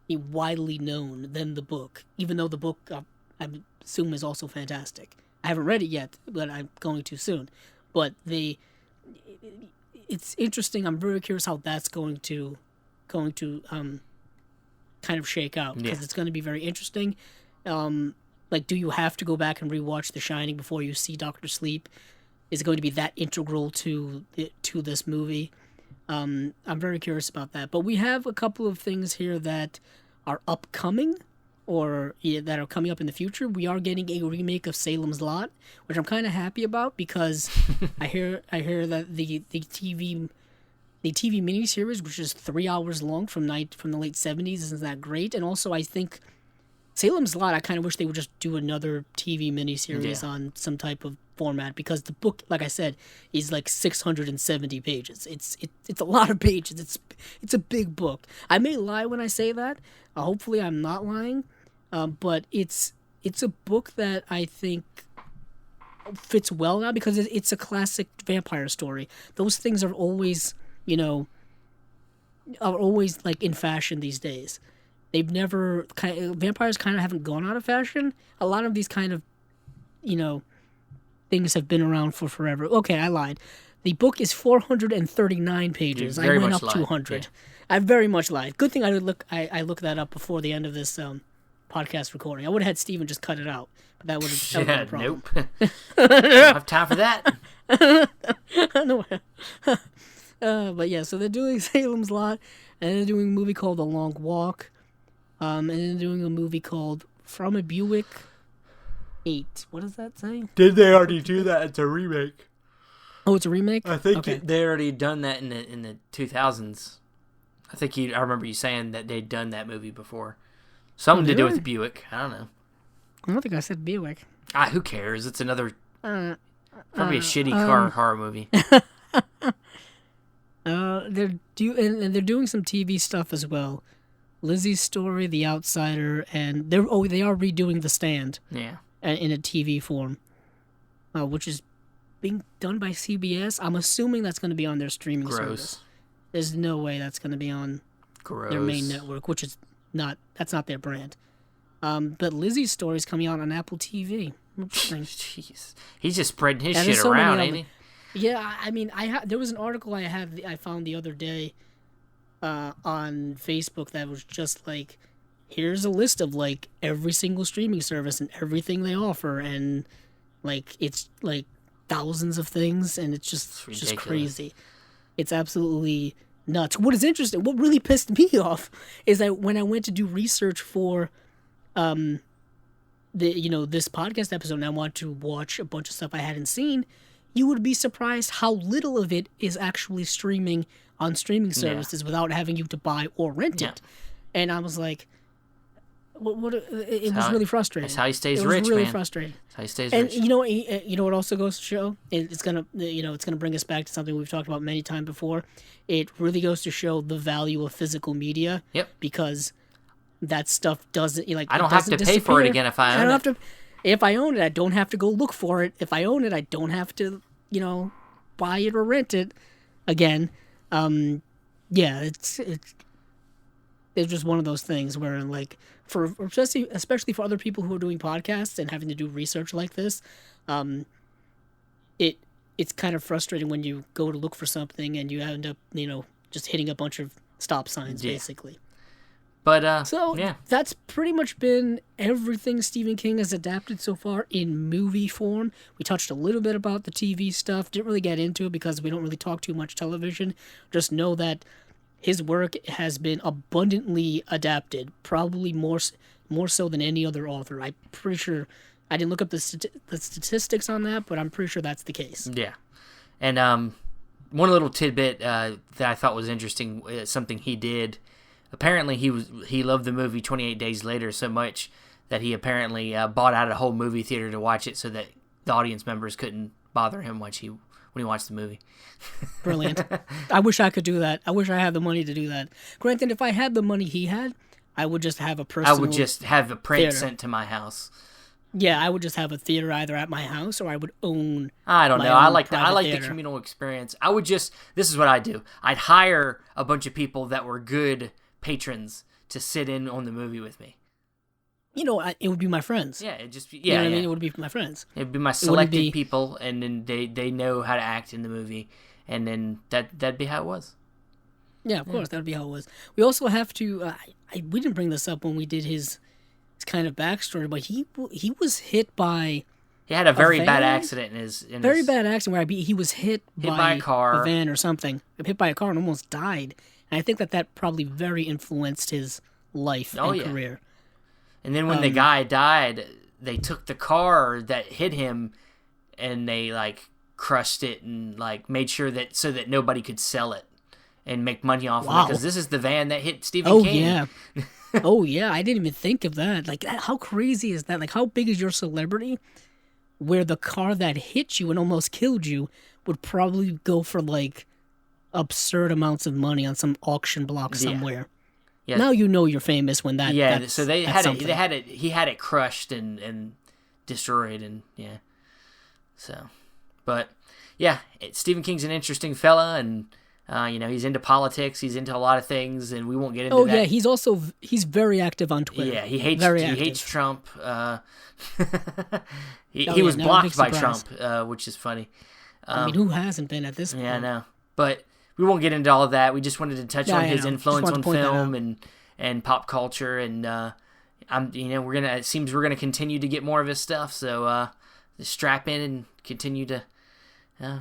widely known than the book. Even though the book, I assume, is also fantastic. I haven't read it yet, but I'm going to soon. But it's interesting. I'm very curious how that's going to kind of shake out because it's going to be very interesting. Do you have to go back and rewatch The Shining before you see Dr. Sleep? Is it going to be that integral to this movie? I'm very curious about that. But we have a couple of things here that are upcoming or that are coming up in the future. We are getting a remake of Salem's Lot, which I'm kind of happy about because I hear that the TV miniseries, which is 3 hours long from the late 70s, isn't that great. And also, I think Salem's Lot, I kind of wish they would just do another TV miniseries on some type of format because the book, like I said, is 670 pages. It's a lot of pages. It's a big book. I may lie when I say that. Hopefully, I'm not lying. But it's a book that I think fits well now because it's a classic vampire story. Those things are always, in fashion these days. They've never vampires kind of haven't gone out of fashion. A lot of these kind of, things have been around for forever. Okay, I lied. The book is 439 pages. I went up 200. Yeah. I very much lied. Good thing I looked that up before the end of this podcast recording. I would have had Steven just cut it out, but that would have been a problem. Nope. Don't have time for that. No. But yeah, so they're doing Salem's Lot, and they're doing a movie called The Long Walk. And then doing a movie called From a Buick 8. What does that say? Did they already do that? It's a remake. Oh, it's a remake? I think they already done that in the 2000s. I remember you saying that they'd done that movie before. Something to do with the Buick. I don't know. I don't think I said Buick. Who cares? It's another probably a shitty car horror movie. They're doing some TV stuff as well. Lizzie's Story, The Outsider, and they are redoing The Stand. Yeah. In a TV form, which is being done by CBS. I'm assuming that's going to be on their streaming service. There's no way that's going to be on their main network, which is that's not their brand. But Lizzie's Story is coming out on Apple TV. Jeez, he's just spreading his shit around, ain't he? Yeah, I mean, there was an article I found the other day on Facebook that was just here's a list of every single streaming service and everything they offer, and it's thousands of things, and it's just crazy. It's absolutely nuts. What is interesting, what really pissed me off is that when I went to do research for this podcast episode and I want to watch a bunch of stuff I hadn't seen, you would be surprised how little of it is actually streaming on streaming services without having you to buy or rent it. And I was like, it was really frustrating. That's how he stays rich, man. It was really frustrating. That's how he stays and rich. You know what also goes to show? It's gonna bring us back to something we've talked about many times before. It really goes to show the value of physical media. Yep. Because that stuff doesn't I don't have to pay for it again if I own it. If I own it, I don't have to go look for it. If I own it, I don't have to, buy it or rent it again. It's just one of those things where, like, especially for other people who are doing podcasts and having to do research like this, it's kind of frustrating when you go to look for something and you end up, just hitting a bunch of stop signs, basically. But, that's pretty much been everything Stephen King has adapted so far in movie form. We touched a little bit about the TV stuff. Didn't really get into it because we don't really talk too much television. Just know that his work has been abundantly adapted, probably more so than any other author. I'm pretty sure. I didn't look up the statistics on that, but I'm pretty sure that's the case. Yeah. And one little tidbit that I thought was interesting, something he did. Apparently, he loved the movie 28 Days Later so much that he apparently bought out a whole movie theater to watch it so that the audience members couldn't bother him when he watched the movie. Brilliant. I wish I could do that. I wish I had the money to do that. Granted, if I had the money he had, I would just have a personal I would just have a print theater sent to my house. Yeah, I would just have a theater either at my house or I would own. I don't know. I like the theater. communal experience. This is what I do. I'd hire a bunch of people that were good patrons to sit in on the movie with me. It would be my friends. Yeah, it just what I mean? It would be my friends. It'd be my selected people, and then they know how to act in the movie, and then that'd be how it was. Yeah, of course, that'd be how it was. We also have to. We didn't bring this up when we did his kind of backstory, but he was hit by. He had a very bad accident bad accident where he was hit by a car, a van or something. Hit by a car and almost died. And I think that probably very influenced his life and career. And then when the guy died, they took the car that hit him and they crushed it and made sure that so that nobody could sell it and make money off of it, because this is the van that hit Stephen King. Yeah. Oh yeah, I didn't even think of that. How crazy is that? How big is your celebrity where the car that hit you and almost killed you would probably go for absurd amounts of money on some auction block somewhere. Yeah. Now you're famous when that. Yeah, so they had it. They had it. He had it crushed and destroyed, and yeah. So, but yeah, Stephen King's an interesting fella, and he's into politics. He's into a lot of things, and we won't get into that. Oh yeah, he's very active on Twitter. Yeah, he hates Trump. He was blocked by Trump, which is funny. Who hasn't been at this point? Yeah, I know, but. We won't get into all of that. We just wanted to touch on his influence on film and pop culture, and it seems we're gonna continue to get more of his stuff. So strap in and continue to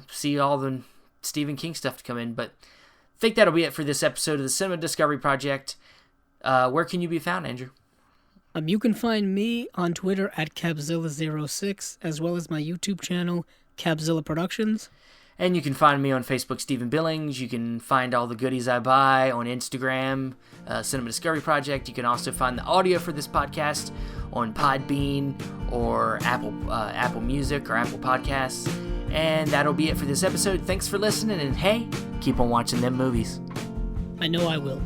see all the Stephen King stuff to come in. But I think that'll be it for this episode of the Cinema Discovery Project. Where can you be found, Andrew? You can find me on Twitter at Cabzilla06, as well as my YouTube channel, Cabzilla Productions. And you can find me on Facebook, Stephen Billings. You can find all the goodies I buy on Instagram, Cinema Discovery Project. You can also find the audio for this podcast on Podbean or Apple Music or Apple Podcasts. And that'll be it for this episode. Thanks for listening, and hey, keep on watching them movies. I know I will.